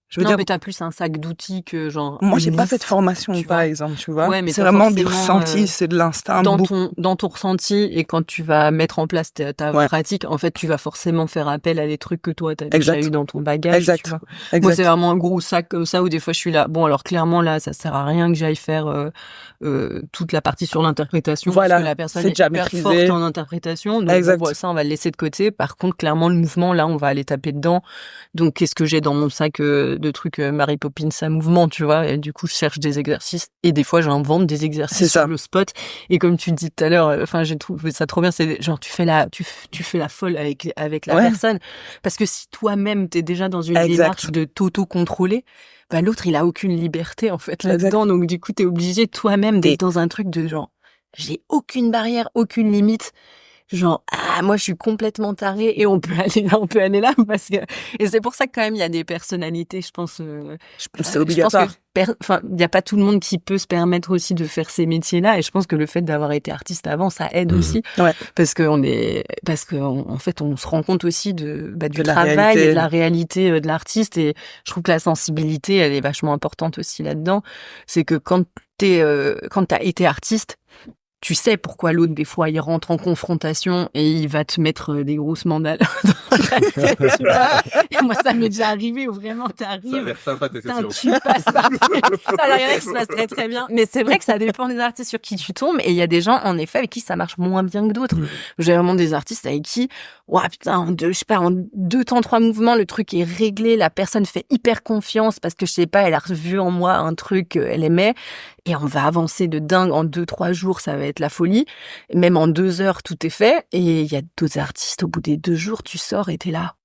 Speaker 4: je veux dire,
Speaker 5: mais t'as plus un sac d'outils que genre.
Speaker 4: Moi, j'ai pas fait de formation, par exemple, tu vois.
Speaker 5: Ouais, mais
Speaker 4: c'est vraiment du ressenti, c'est de l'instinct.
Speaker 5: Dans ton ressenti, et quand tu vas mettre en place ta pratique, en fait, tu vas forcément faire appel à des trucs que toi, t'as déjà eu dans ton bagage.
Speaker 4: Exact.
Speaker 5: Tu vois. Moi, c'est vraiment un gros sac comme ça où des fois, je suis là. Bon, alors clairement, là, ça sert à rien que j'aille faire toute la partie sur l'interprétation.
Speaker 4: Voilà.
Speaker 5: Parce que la personne
Speaker 4: est
Speaker 5: déjà hyper forte en interprétation. Donc, bon, ça, on va le laisser de côté. Par contre, clairement, le mouvement, là, on va aller taper dedans. Donc, qu'est-ce que j'ai dans mon sac de trucs Mary Poppins à mouvement, tu vois. Et du coup, je cherche des exercices et des fois, j'invente des exercices sur le spot. Et comme tu dis tout à l'heure, enfin, j'ai trouvé ça trop bien. C'est genre, tu fais la folle avec la personne. Parce que si toi-même, t'es déjà dans une démarche de t'auto-contrôler, bah, l'autre, il a aucune liberté, en fait, là-dedans. Donc, du coup, t'es obligé toi-même d'être dans un truc de genre, j'ai aucune barrière, aucune limite. Genre, moi, je suis complètement tarée et on peut aller là, parce que, et c'est pour ça que quand même, il y a des personnalités, je pense,
Speaker 4: c'est obligatoire.
Speaker 5: Enfin, il y a pas tout le monde qui peut se permettre aussi de faire ces métiers-là, et je pense que le fait d'avoir été artiste avant, ça aide aussi.
Speaker 4: Ouais.
Speaker 5: Parce que en fait, on se rend compte aussi du travail et de la réalité de l'artiste, et je trouve que la sensibilité, elle est vachement importante aussi là-dedans. C'est que quand t'as été artiste, tu sais pourquoi l'autre, des fois, il rentre en confrontation et il va te mettre des grosses mandales dans la tête, tu vois. Et moi, ça m'est déjà arrivé où vraiment t'arrives.
Speaker 2: Ça a l'air sympa, t'es sûr.
Speaker 5: Tu passes par... Alors, il y en a qui se passent très, très bien. Mais c'est vrai que ça dépend des artistes sur qui tu tombes. Et il y a des gens, en effet, avec qui ça marche moins bien que d'autres. J'ai vraiment des artistes avec qui, putain, en 2 temps, 3 mouvements, le truc est réglé. La personne fait hyper confiance parce que, je sais pas, elle a revu en moi un truc qu'elle aimait. Et on va avancer de dingue. En 2-3 jours, ça va être la folie. Même en 2 heures, tout est fait. Et il y a d'autres artistes, au bout des 2 jours, tu sors et t'es là.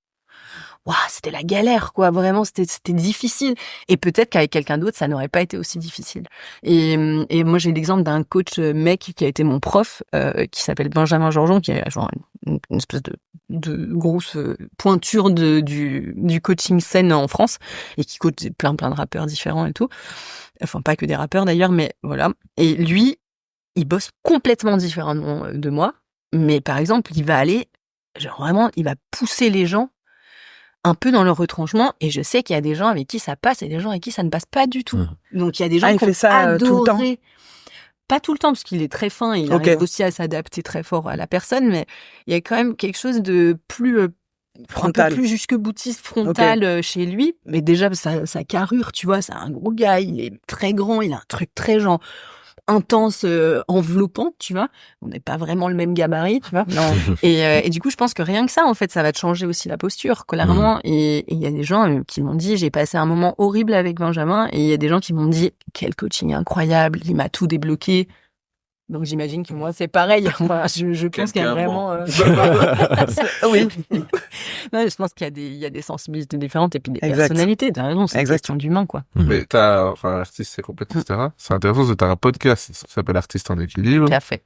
Speaker 5: C'était la galère, quoi. Vraiment, c'était difficile. Et peut-être qu'avec quelqu'un d'autre, ça n'aurait pas été aussi difficile. Et moi, j'ai l'exemple d'un coach mec qui a été mon prof, qui s'appelle Benjamin Georgeon, qui est genre une espèce de grosse pointure du coaching scène en France, et qui coach plein de rappeurs différents et tout. Enfin, pas que des rappeurs d'ailleurs, mais voilà. Et lui, il bosse complètement différemment de moi. Mais par exemple, il va aller, genre vraiment, il va pousser les gens un peu dans leur retranchement, et je sais qu'il y a des gens avec qui ça passe et des gens avec qui ça ne passe pas du tout. Donc il y a des gens qui ont adoré. Tout le temps. Pas tout le temps, parce qu'il est très fin, il arrive aussi à s'adapter très fort à la personne, mais il y a quand même quelque chose de plus frontal, un peu plus jusque-boutiste, frontal chez lui. Mais déjà, sa carrure, tu vois, c'est un gros gars, il est très grand, il a un truc très genre intense, enveloppant, tu vois. On n'est pas vraiment le même gabarit, tu vois. Non. Et du coup, je pense que rien que ça, en fait, ça va te changer aussi la posture, clairement. Et il y a des gens qui m'ont dit, j'ai passé un moment horrible avec Benjamin, et il y a des gens qui m'ont dit, quel coaching incroyable, il m'a tout débloqué. Donc j'imagine que moi c'est pareil. Moi, je pense qu'il y a vraiment. Oui. Non, je pense qu'il y a des sensibilités différentes et puis des personnalités. T'as raison, c'est une question d'humain, quoi.
Speaker 2: Mais l'artiste c'est complètement, etc. C'est intéressant parce que t'as un podcast qui s'appelle Artiste en équilibre.
Speaker 5: Tout à fait.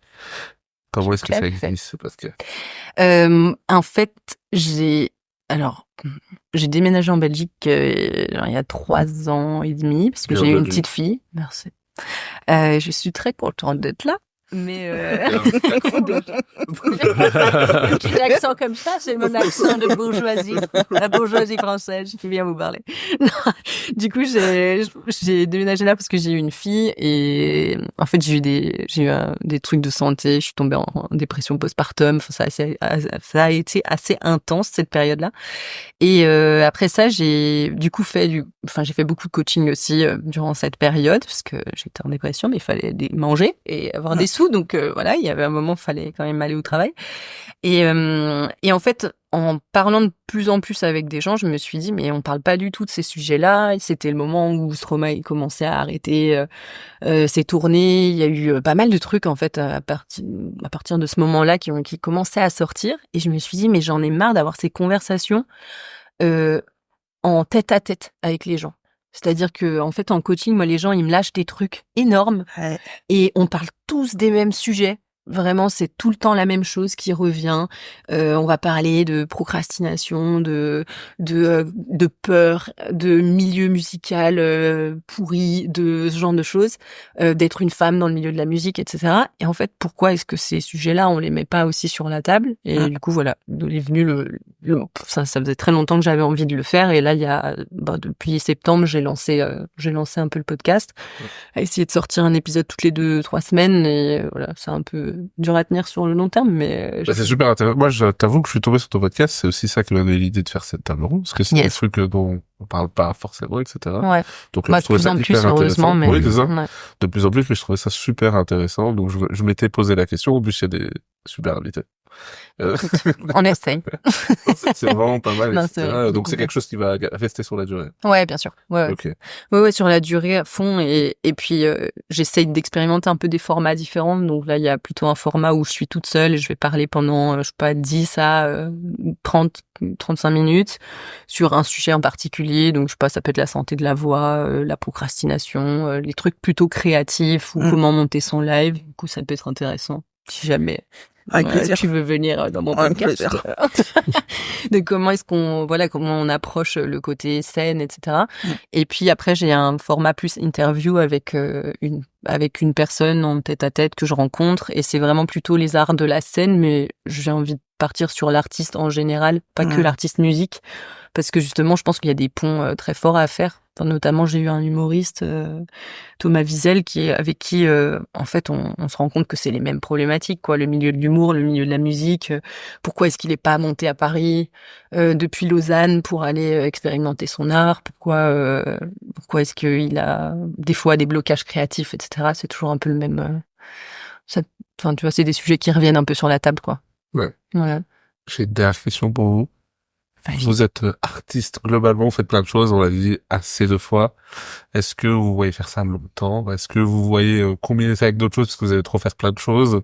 Speaker 2: Comment est-ce que ça existe, ce podcast?
Speaker 5: En fait, j'ai déménagé en Belgique il y a 3 ans et demi parce que j'ai eu une petite fille. Merci. Je suis très contente d'être là. Mais petit accent comme ça, c'est mon accent de bourgeoisie, la bourgeoisie française qui vient vous parler. Non, du coup, j'ai déménagé là parce que j'ai eu une fille, et en fait j'ai eu des trucs de santé. Je suis tombée en dépression postpartum. Enfin, ça a été assez intense cette période-là. Et après ça, j'ai fait beaucoup de coaching aussi durant cette période parce que j'étais en dépression, mais il fallait manger et avoir des sous. Donc voilà, il y avait un moment, il fallait quand même aller au travail. Et en fait, en parlant de plus en plus avec des gens, je me suis dit, mais on parle pas du tout de ces sujets-là. C'était le moment où Stromae commençait à arrêter ses tournées. Il y a eu pas mal de trucs, en fait, à partir de ce moment-là qui commençaient à sortir. Et je me suis dit, mais j'en ai marre d'avoir ces conversations en tête à tête avec les gens. C'est-à-dire que, en fait, en coaching, moi, les gens, ils me lâchent des trucs énormes et on parle tous des mêmes sujets. Vraiment, c'est tout le temps la même chose qui revient. On va parler de procrastination, de peur, de milieu musical pourri, de ce genre de choses, d'être une femme dans le milieu de la musique, etc. Et en fait, pourquoi est-ce que ces sujets-là, on les met pas aussi sur la table? Et du coup, voilà, il est venu ça faisait très longtemps que j'avais envie de le faire. Et là, depuis septembre, j'ai lancé un peu le podcast, à essayer de sortir un épisode toutes les 2-3 semaines. Et voilà, c'est un peu dur à tenir sur le long terme, mais
Speaker 2: c'est super intéressant. Moi, je t'avoue que je suis tombé sur ton podcast, c'est aussi ça qui m'a donné l'idée de faire cette table ronde, parce que c'est des trucs dont on parle pas forcément, etc.
Speaker 5: Ouais.
Speaker 2: Donc je trouvais ça hyper intéressant.
Speaker 5: Mais...
Speaker 2: Oui, c'est ça.
Speaker 5: Ouais.
Speaker 2: De plus en plus, mais je trouvais ça super intéressant. Donc je m'étais posé la question. En plus, il y a des super invités.
Speaker 5: On essaye.
Speaker 2: C'est vraiment pas mal,
Speaker 5: Non,
Speaker 2: etc.
Speaker 5: c'est vrai.
Speaker 2: Donc c'est quelque chose qui va rester sur la durée.
Speaker 5: Ouais, bien sûr. Ouais,
Speaker 2: Ok.
Speaker 5: ouais, sur la durée à fond. Et puis, j'essaye d'expérimenter un peu des formats différents. Donc là, il y a plutôt un format où je suis toute seule et je vais parler pendant, je sais pas, 10 à 35 minutes sur un sujet en particulier. Donc, je sais pas, ça peut être la santé de la voix, la procrastination, les trucs plutôt créatifs ou comment monter son live. Du coup, ça peut être intéressant. Si jamais
Speaker 4: Avec plaisir.
Speaker 5: tu veux venir dans mon
Speaker 4: Avec
Speaker 5: podcast.
Speaker 4: plaisir.
Speaker 5: De comment est-ce qu'on, comment on approche le côté scène, etc. Et puis après, j'ai un format plus interview avec une personne en tête à tête que je rencontre. Et c'est vraiment plutôt les arts de la scène, mais j'ai envie de partir sur l'artiste en général, pas que l'artiste musique. Parce que justement, je pense qu'il y a des ponts très forts à faire. Enfin, notamment, j'ai eu un humoriste, Thomas Wiesel, avec qui, en fait, on se rend compte que c'est les mêmes problématiques, quoi. Le milieu de l'humour, le milieu de la musique. Pourquoi est-ce qu'il n'est pas monté à Paris depuis Lausanne pour aller expérimenter son art? Pourquoi est-ce qu'il a des fois des blocages créatifs, etc. C'est toujours un peu le même. Enfin, tu vois, c'est des sujets qui reviennent un peu sur la table, quoi.
Speaker 2: Ouais.
Speaker 5: Voilà.
Speaker 2: J'ai une dernière question pour vous. Vous êtes artiste, globalement, vous faites plein de choses, on l'a dit assez de fois. Est-ce que vous voyez faire ça longtemps? Est-ce que vous voyez combiner ça avec d'autres choses parce que vous allez trop faire plein de choses?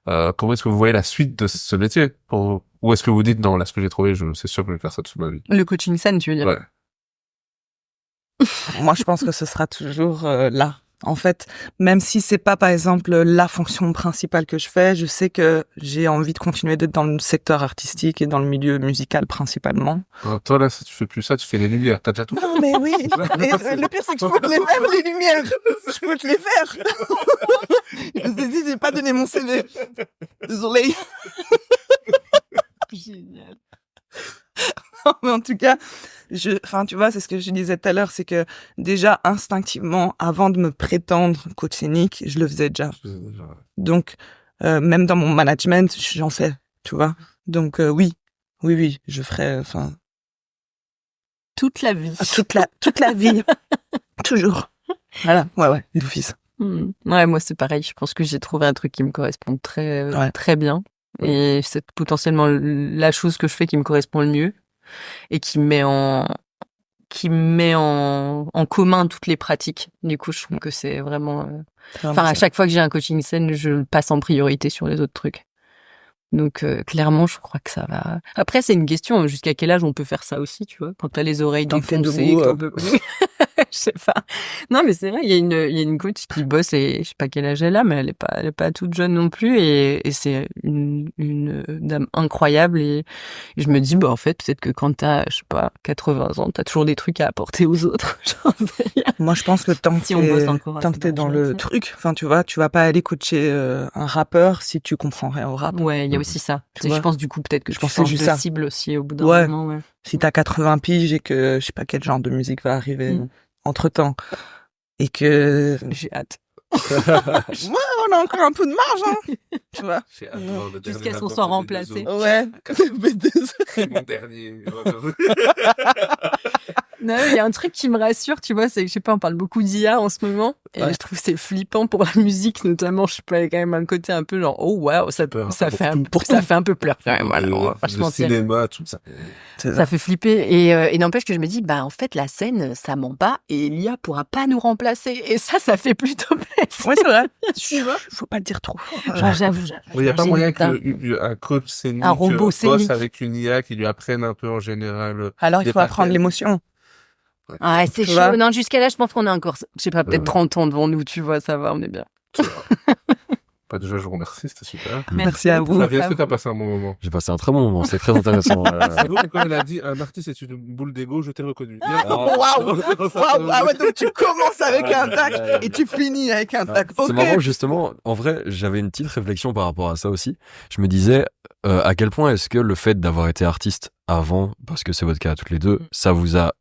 Speaker 2: Comment est-ce que vous voyez la suite de ce métier? Ou est-ce que vous dites, non, là, ce que j'ai trouvé, c'est sûr que je vais faire ça toute ma vie?
Speaker 5: Le coaching scène, tu veux dire?
Speaker 2: Ouais.
Speaker 4: Moi, je pense que ce sera toujours là. En fait, même si c'est pas, par exemple, la fonction principale que je fais, je sais que j'ai envie de continuer d'être dans le secteur artistique et dans le milieu musical principalement.
Speaker 2: Alors, toi, là, si tu fais plus ça, tu fais les lumières. T'as déjà tout fait?
Speaker 4: Non, mais oui. Le pire, c'est que je peux te les faire, les lumières. Je peux te les faire. Je vous ai dit, j'ai pas donné mon CV. Désolée.
Speaker 5: Génial.
Speaker 4: Mais en tout cas, tu vois, c'est ce que je disais tout à l'heure, c'est que déjà, instinctivement, avant de me prétendre coach scénique, je le faisais déjà. Donc, même dans mon management, j'en fais, tu vois. Donc, oui, je ferai,
Speaker 5: Toute la vie.
Speaker 4: toute la vie. Toujours. Voilà. Ouais, d'office.
Speaker 5: Ouais, moi, c'est pareil. Je pense que j'ai trouvé un truc qui me correspond très bien. Et c'est potentiellement la chose que je fais qui me correspond le mieux et qui met en commun toutes les pratiques. Du coup, je trouve que c'est vraiment... à chaque fois que j'ai un coaching scène, je le passe en priorité sur les autres trucs. Donc, clairement, je crois que ça va... Après, c'est une question, jusqu'à quel âge on peut faire ça aussi, tu vois? Quand t'as les oreilles défoncées, que t'en peux plus. Je sais pas. Non, mais c'est vrai, il y a une coach qui bosse et je sais pas quel âge elle a, mais elle est pas toute jeune non plus et c'est une dame incroyable et je me dis, en fait, peut-être que quand t'as, je sais pas, 80 ans, t'as toujours des trucs à apporter aux autres.
Speaker 4: Moi, je pense que tant
Speaker 5: si on bosse encore
Speaker 4: que t'es dans le truc, tu vois, tu vas pas aller coacher un rappeur si tu comprends rien au rap.
Speaker 5: Ouais, il y a aussi ça. Je pense du coup peut-être que je pense de cible aussi au bout d'un moment. Ouais.
Speaker 4: Si t'as 80 piges et que je sais pas quel genre de musique va arriver entre-temps et que
Speaker 5: j'ai hâte.
Speaker 4: ouais, on a encore un peu de marge, tu vois.
Speaker 5: Jusqu'à ce qu'on soit remplacé.
Speaker 4: Ouais.
Speaker 2: C'est mon dernier.
Speaker 5: Non, il y a un truc qui me rassure, tu vois, c'est que je sais pas, on parle beaucoup d'IA en ce moment et je trouve que c'est flippant pour la musique notamment, je sais pas, il y a quand même un côté un peu genre oh waouh, ça fait un peu peur quand même,
Speaker 2: le cinéma, tout ça.
Speaker 5: Ça fait flipper et n'empêche que je me dis en fait la scène ça ment pas et l'IA pourra pas nous remplacer et ça fait plutôt plaisir.
Speaker 4: Ouais, c'est vrai. Tu vois, faut pas le dire trop.
Speaker 5: J'avoue.
Speaker 2: Il y a pas moyen qu'un coach scénique bosse avec une IA qui lui apprenne un peu en général.
Speaker 4: Alors il faut apprendre l'émotion.
Speaker 5: Ouais, c'est chaud. Non, jusqu'à là, je pense qu'on a encore, je sais pas, peut-être 30 ans devant nous, tu vois, ça va, on est bien.
Speaker 2: Pas déjà, je vous remercie, c'était super.
Speaker 4: Merci à vous.
Speaker 2: Flavien, est-ce que t'as passé un bon moment?
Speaker 3: J'ai passé un très bon moment, c'est très intéressant.
Speaker 2: C'est vous, quand elle a dit un artiste est une boule d'ego, je t'ai reconnu.
Speaker 4: Waouh! Ah ouais, donc tu commences avec un tac et tu finis avec un tac.
Speaker 3: C'est marrant, justement, en vrai, j'avais une petite réflexion par rapport à ça aussi. Je me disais, à quel point est-ce que le fait d'avoir été artiste avant, parce que c'est votre cas toutes les deux, ça vous a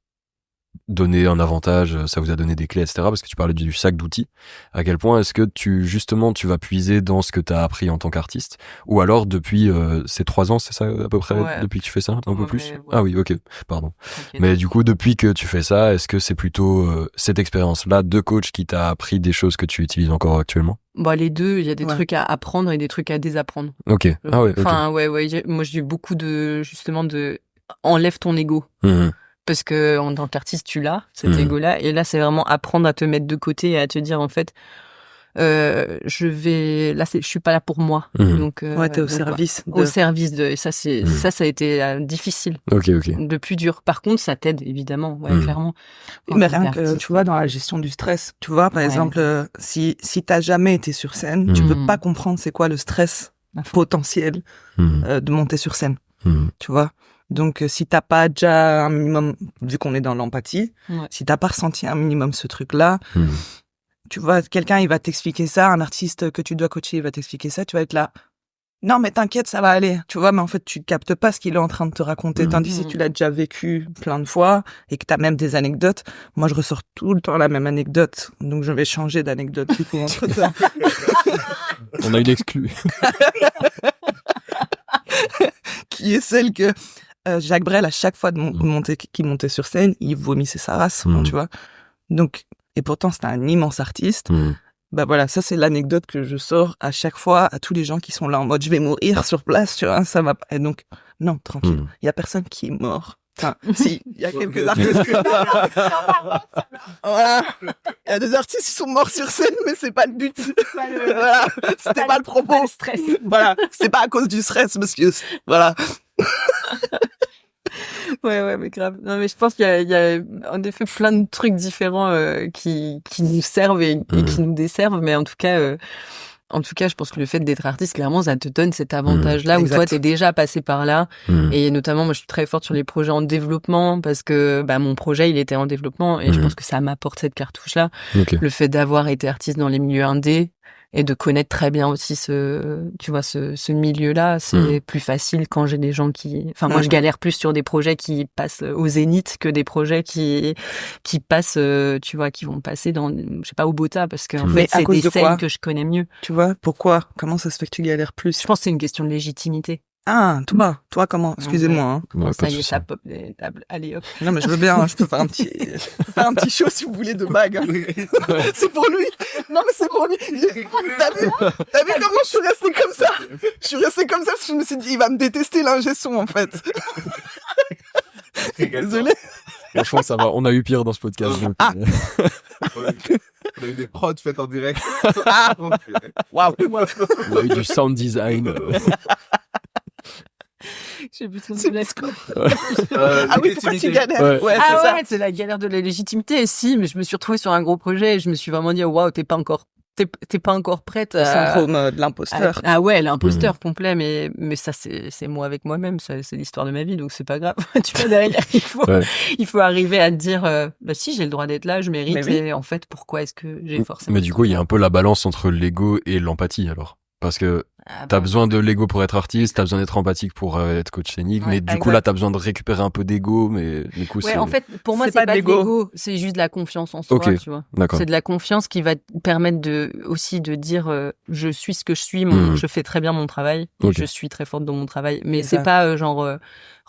Speaker 3: donné un avantage, ça vous a donné des clés, etc. Parce que tu parlais du sac d'outils. À quel point est-ce que tu vas puiser dans ce que tu as appris en tant qu'artiste, ou alors depuis ces 3 ans, c'est ça à peu près,
Speaker 5: Ouais.
Speaker 3: depuis que tu fais ça, un peu
Speaker 5: Ouais,
Speaker 3: plus?
Speaker 5: ouais.
Speaker 3: Ah oui, ok, pardon.
Speaker 5: T'inquiète.
Speaker 3: Mais du coup, depuis que tu fais ça, est-ce que c'est plutôt cette expérience-là de coach qui t'a appris des choses que tu utilises encore actuellement?
Speaker 5: Bon, les deux, il y a des
Speaker 4: Ouais.
Speaker 5: trucs à apprendre et des trucs à désapprendre.
Speaker 3: Ok. Ah ouais, ok.
Speaker 5: Enfin, ouais, moi j'ai eu beaucoup justement de enlève ton ego.
Speaker 3: Mhm.
Speaker 5: Parce que en tant qu'artiste, tu l'as, cet
Speaker 3: Mhm.
Speaker 5: ego-là. Et là, c'est vraiment apprendre à te mettre de côté et à te dire, en fait, je suis pas là pour moi.
Speaker 3: Mhm.
Speaker 5: Donc,
Speaker 4: Ouais, t'es au
Speaker 5: donc,
Speaker 4: service
Speaker 5: au
Speaker 4: de...
Speaker 5: service de, et ça, ça a été difficile,
Speaker 3: Ok.
Speaker 5: de plus dur. Par contre, ça t'aide, évidemment, ouais,
Speaker 3: Mhm.
Speaker 5: clairement.
Speaker 4: Mais
Speaker 5: Quand
Speaker 4: rien
Speaker 5: t'es
Speaker 4: que,
Speaker 5: artiste.
Speaker 4: tu vois, dans la gestion du stress, tu vois, par
Speaker 5: Ouais.
Speaker 4: exemple, si t'as jamais été sur scène, tu
Speaker 5: Mhm.
Speaker 4: peux pas comprendre c'est quoi le stress
Speaker 5: À fond.
Speaker 4: potentiel
Speaker 3: Mhm.
Speaker 4: de monter sur scène,
Speaker 3: Mhm.
Speaker 4: tu vois. Donc, si t'as pas déjà un minimum, vu qu'on est dans l'empathie,
Speaker 5: Ouais.
Speaker 4: si t'as pas ressenti un minimum ce truc-là,
Speaker 3: Mhm.
Speaker 4: tu vois, quelqu'un, il va t'expliquer ça, un artiste que tu dois coacher, il va t'expliquer ça, tu vas être là. Non, mais t'inquiète, ça va aller. Tu vois, mais en fait, tu captes pas ce qu'il est en train de te raconter.
Speaker 3: Mhm.
Speaker 4: Tandis que si tu l'as déjà vécu plein de fois et que t'as même des anecdotes, moi, je ressors tout le temps la même anecdote. Donc, je vais changer d'anecdote, du coup, entre temps.
Speaker 3: On a une exclue.
Speaker 4: Qui est celle que Jacques Brel, à chaque fois qu'il montait sur scène, il vomissait sa race,
Speaker 3: Mhm.
Speaker 4: tu vois. Donc, et pourtant, c'était un immense artiste.
Speaker 3: Mhm.
Speaker 4: Bah voilà, ça c'est l'anecdote que je sors à chaque fois à tous les gens qui sont là en mode je vais mourir sur place, tu vois, ça va pas. Et donc non, tranquille,
Speaker 3: Mhm.
Speaker 4: il y a personne qui est mort. Enfin, si, il y a quelques artistes. Voilà. Il y a des artistes qui sont morts sur scène, mais c'est pas le but. Voilà, c'était pas le propos.
Speaker 5: Pas le stress.
Speaker 4: Voilà, c'est pas à cause du stress, monsieur. Voilà.
Speaker 5: Ouais, mais grave. Non, mais je pense qu'il y a en effet plein de trucs différents qui nous servent et qui nous desservent, mais en tout cas, je pense que le fait d'être artiste, clairement, ça te donne cet avantage-là où
Speaker 4: Exact.
Speaker 5: toi, t'es déjà passé par là.
Speaker 3: Mhm.
Speaker 5: Et notamment, moi, je suis très forte sur les projets en développement parce que mon projet, il était en développement et je pense que ça m'apporte cette cartouche-là.
Speaker 3: Ok.
Speaker 5: Le fait d'avoir été artiste dans les milieux indés et de connaître très bien aussi ce milieu-là, c'est plus facile quand j'ai des gens moi, je galère plus sur des projets qui passent au Zénith que des projets qui passent, tu vois, qui vont passer dans, je sais pas, au Bota parce qu'en
Speaker 4: Mais
Speaker 5: fait,
Speaker 4: à
Speaker 5: c'est
Speaker 4: cause
Speaker 5: des
Speaker 4: de
Speaker 5: scènes
Speaker 4: quoi
Speaker 5: que je connais mieux.
Speaker 4: Tu vois, pourquoi? Comment ça se fait que tu galères plus?
Speaker 5: Je pense que c'est une question de légitimité.
Speaker 4: Ah, toi comment? Excusez-moi, hein.
Speaker 3: Ouais,
Speaker 5: Ça
Speaker 3: pas de
Speaker 5: y est,
Speaker 3: souci.
Speaker 5: ça pop des tables. Allez, hop.
Speaker 4: Non, mais je veux bien, hein, je peux faire un petit show si vous voulez de bague. Hein. C'est pour lui. Non, mais c'est pour lui. T'as vu comment je suis restée comme ça? Je suis restée comme ça parce que je me suis dit, il va me détester l'ingé son, en fait. Désolé.
Speaker 3: Franchement, ça va. On a eu pire dans ce podcast. Donc,
Speaker 4: Ah.
Speaker 2: On a eu des prods faites en direct.
Speaker 4: Ah, waouh.
Speaker 3: on a eu du sound design.
Speaker 5: Je sais plus trop ce
Speaker 4: Ah oui, pourquoi tu galères?
Speaker 3: Ouais.
Speaker 4: Ouais, c'est
Speaker 5: Ah
Speaker 4: ça.
Speaker 5: ouais, c'est la galère de la légitimité. Si, mais je me suis retrouvée sur un gros projet et je me suis vraiment dit, waouh, t'es pas encore prête
Speaker 4: Le
Speaker 5: à...
Speaker 4: syndrome de l'imposteur.
Speaker 5: Ah ouais, l'imposteur complet, mais ça, c'est moi avec moi-même, ça, c'est l'histoire de ma vie, donc c'est pas grave. Tu vois, derrière,
Speaker 3: Ouais.
Speaker 5: il faut arriver à te dire, bah si, j'ai le droit d'être là, je mérite,
Speaker 4: Mais oui.
Speaker 5: et en fait, pourquoi est-ce que j'ai forcément...
Speaker 3: Mais du coup, il y a un peu la balance entre l'ego et l'empathie, alors. Parce que
Speaker 5: Ah
Speaker 3: t'as
Speaker 5: bah,
Speaker 3: besoin de l'ego pour être artiste, t'as besoin d'être empathique pour être coach scénique,
Speaker 5: Ouais,
Speaker 3: mais du coup,
Speaker 4: exact.
Speaker 3: là, t'as besoin de récupérer un peu d'ego, mais du coup,
Speaker 5: Ouais,
Speaker 3: c'est...
Speaker 5: en fait, pour moi,
Speaker 4: C'est
Speaker 5: c'est
Speaker 4: pas
Speaker 5: pas
Speaker 4: de
Speaker 5: de
Speaker 4: l'ego.
Speaker 5: l'ego, c'est juste de la confiance en soi,
Speaker 3: Ok.
Speaker 5: tu vois.
Speaker 3: D'accord.
Speaker 5: C'est de la confiance qui va te permettre aussi de dire je suis ce que je suis, je fais très bien mon travail,
Speaker 3: Ok.
Speaker 5: je suis très forte dans mon travail, mais
Speaker 4: C'est
Speaker 5: c'est pas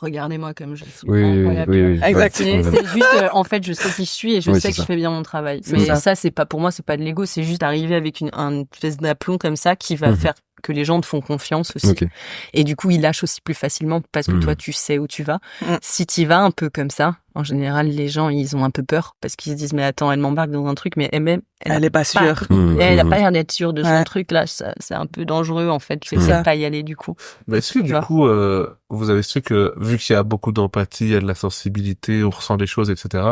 Speaker 5: regardez-moi comme je suis.
Speaker 3: Oui,
Speaker 5: incroyable.
Speaker 3: oui.
Speaker 4: Exact.
Speaker 5: C'est juste en fait je sais qui je suis et je
Speaker 3: Oui,
Speaker 5: sais
Speaker 3: c'est
Speaker 5: que
Speaker 3: ça.
Speaker 5: je fais bien mon travail.
Speaker 4: C'est
Speaker 5: Mais
Speaker 4: ça.
Speaker 5: ça c'est pas pour moi, c'est pas de l'ego, c'est juste arriver avec un espèce d'aplomb comme ça qui va faire que les gens te font confiance aussi.
Speaker 3: Ok.
Speaker 5: Et du coup, ils lâchent aussi plus facilement parce que toi, tu sais où tu vas. Si tu vas un peu comme ça, en général, les gens, ils ont un peu peur parce qu'ils se disent, mais attends, elle m'embarque dans un truc, mais elle
Speaker 4: est pas sûre.
Speaker 5: Elle a pas l'air d'être sûre de son
Speaker 4: Ouais.
Speaker 5: truc, là. C'est un peu dangereux, en fait. Je vais
Speaker 4: C'est
Speaker 5: peut-être
Speaker 4: ça.
Speaker 5: pas y aller, du coup.
Speaker 2: Mais est-ce que du
Speaker 5: vois.
Speaker 2: coup, vous avez su que, vu qu'il y a beaucoup d'empathie, il y a de la sensibilité, on ressent des choses, etc.,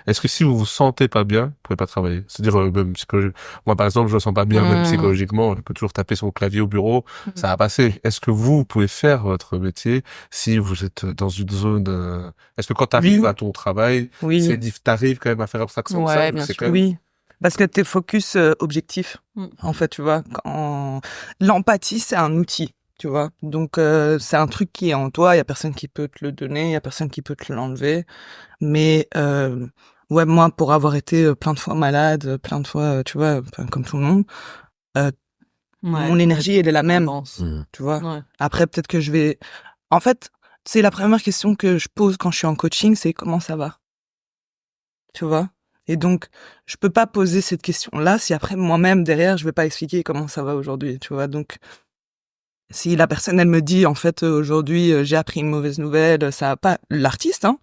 Speaker 2: est-ce que si vous vous sentez pas bien, vous pouvez pas travailler? C'est-à-dire, même psychologiquement, moi par exemple, je me sens pas bien, même psychologiquement, je peux toujours taper sur mon clavier au bureau, ça va passer. Est-ce que vous pouvez faire votre métier si vous êtes dans une zone, est-ce que quand t'arrives
Speaker 4: Oui.
Speaker 2: à ton travail,
Speaker 4: Oui,
Speaker 2: t'arrives quand même à faire abstraction de
Speaker 5: Ouais,
Speaker 2: ça?
Speaker 5: bien
Speaker 2: C'est
Speaker 5: sûr.
Speaker 2: quand même-
Speaker 4: oui. Parce que t'es focus objectif. En fait, tu vois, l'empathie, c'est un outil. Tu vois? Donc, c'est un truc qui est en toi, il y a personne qui peut te le donner, il y a personne qui peut te l'enlever. Mais, ouais, moi, pour avoir été plein de fois malade, plein de fois, tu vois, enfin, comme tout le monde, mon énergie, elle est la même, tu vois?
Speaker 5: Ouais.
Speaker 4: Après, peut-être que je vais... En fait, c'est la première question que je pose quand je suis en coaching, c'est comment ça va? Tu vois? Et donc, je peux pas poser cette question-là si après, moi-même, derrière, je vais pas expliquer comment ça va aujourd'hui, tu vois? Donc, si la personne, elle me dit, en fait, aujourd'hui, j'ai appris une mauvaise nouvelle, ça va pas, l'artiste, hein,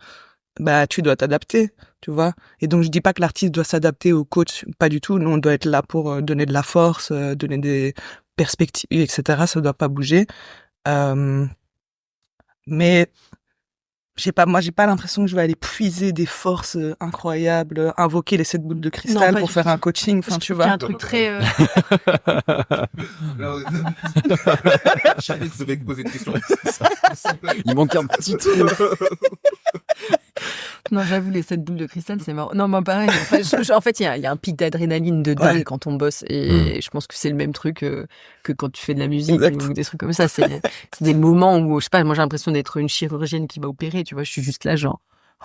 Speaker 4: bah, tu dois t'adapter, tu vois. Et donc, je dis pas que l'artiste doit s'adapter au coach, pas du tout. Nous, on doit être là pour donner de la force, donner des perspectives, etc. Ça doit pas bouger. Mais, je sais pas, moi, j'ai pas l'impression que je vais aller puiser des forces incroyables, invoquer les 7 boules de cristal
Speaker 5: pas
Speaker 4: pour
Speaker 5: du
Speaker 4: faire
Speaker 5: tout.
Speaker 4: un coaching, enfin, tu
Speaker 5: Il y a
Speaker 4: vois.
Speaker 5: un truc très...
Speaker 2: J'allais te poser une question.
Speaker 3: Il manque un petit truc.
Speaker 5: Non, j'avoue, les 7 boules de cristal, c'est marrant. Non, moi, pareil. En fait, il y a un pic d'adrénaline de dingue quand on bosse. Et je pense que c'est le même truc que quand tu fais de la musique ou des trucs comme ça. C'est des moments où, je sais pas, moi, j'ai l'impression d'être une chirurgienne qui va opérer. Tu vois, je suis juste là, genre,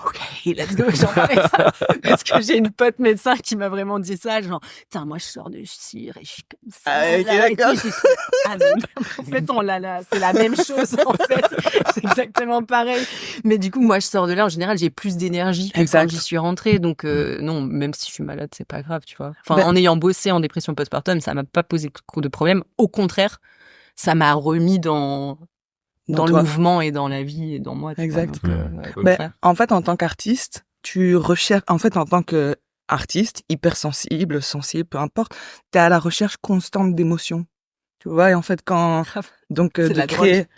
Speaker 5: OK, let's go, j'en fais ça. Parce que j'ai une pote médecin qui m'a vraiment dit ça, genre, tiens, moi, je sors de cire et je suis comme ça.
Speaker 4: Ah, ok,
Speaker 5: là, et
Speaker 4: d'accord.
Speaker 5: tout. Mais en fait, c'est la même chose, en fait. C'est exactement pareil. Mais du coup, moi, je sors de là, en général, j'ai plus d'énergie que quand j'y suis rentrée. Donc, non, même si je suis malade, c'est pas grave, tu vois. Enfin, en ayant bossé en dépression postpartum, ça m'a pas posé trop de problèmes. Au contraire, ça m'a remis dans le mouvement et dans la vie et dans moi.
Speaker 4: Exact.
Speaker 5: Donc,
Speaker 4: en fait, en tant qu'artiste, tu recherches, en fait, en tant que artiste, hypersensible, sensible, peu importe, t'es à la recherche constante d'émotions. Tu vois, et en fait, donc, de créer,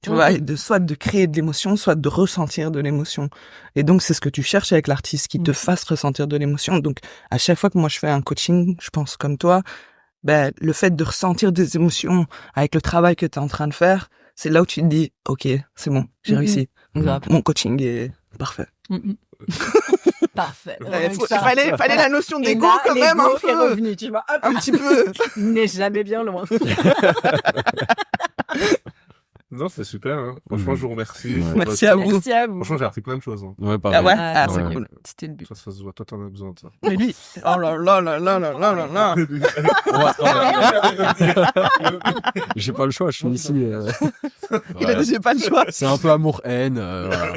Speaker 4: tu vois, soit de créer de l'émotion, soit de ressentir de l'émotion. Et donc, c'est ce que tu cherches avec l'artiste, qui te fasse ressentir de l'émotion. Donc, à chaque fois que moi je fais un coaching, je pense comme toi, le fait de ressentir des émotions avec le travail que t'es en train de faire, c'est là où tu te dis, OK, c'est bon, j'ai réussi. Mon coaching est parfait.
Speaker 5: Parfait.
Speaker 4: Il fallait la notion d'ego quand même un peu.
Speaker 5: Est revenu, tu vois. Hop.
Speaker 4: Un petit peu.
Speaker 5: Il n'est jamais bien loin.
Speaker 2: Non, c'est super, hein. Franchement, je vous remercie.
Speaker 4: Merci à vous.
Speaker 5: Merci à vous.
Speaker 2: Franchement, j'ai appris plein de choses, hein.
Speaker 3: Ouais, pareil.
Speaker 4: Ah ouais?
Speaker 5: Ah,
Speaker 4: c'est
Speaker 5: ouais.
Speaker 4: cool.
Speaker 5: C'était le but.
Speaker 2: Ça se voit. Toi, t'en as besoin de ça.
Speaker 4: Mais lui, oh là là là là là là là là.
Speaker 3: J'ai pas le choix, je suis ici.
Speaker 4: Il a dit, j'ai pas le choix.
Speaker 3: C'est un peu amour-haine. Voilà.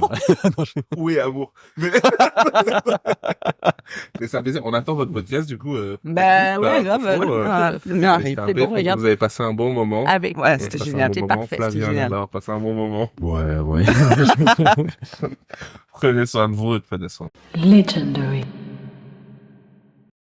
Speaker 2: Oui, amour. Mais ça fait plaisir. On attend votre podcast, du coup.
Speaker 4: Ouais, grave. Le mien arrive.
Speaker 5: C'est bon, regarde.
Speaker 2: Vous avez passé un bon moment.
Speaker 4: Ouais, c'était génial.
Speaker 5: C'était parfait.
Speaker 2: Flavien,
Speaker 4: C'était génial.
Speaker 2: on a passé un bon moment.
Speaker 3: Ouais.
Speaker 2: Prenez soin de vous et prenez soin.
Speaker 1: Legendary.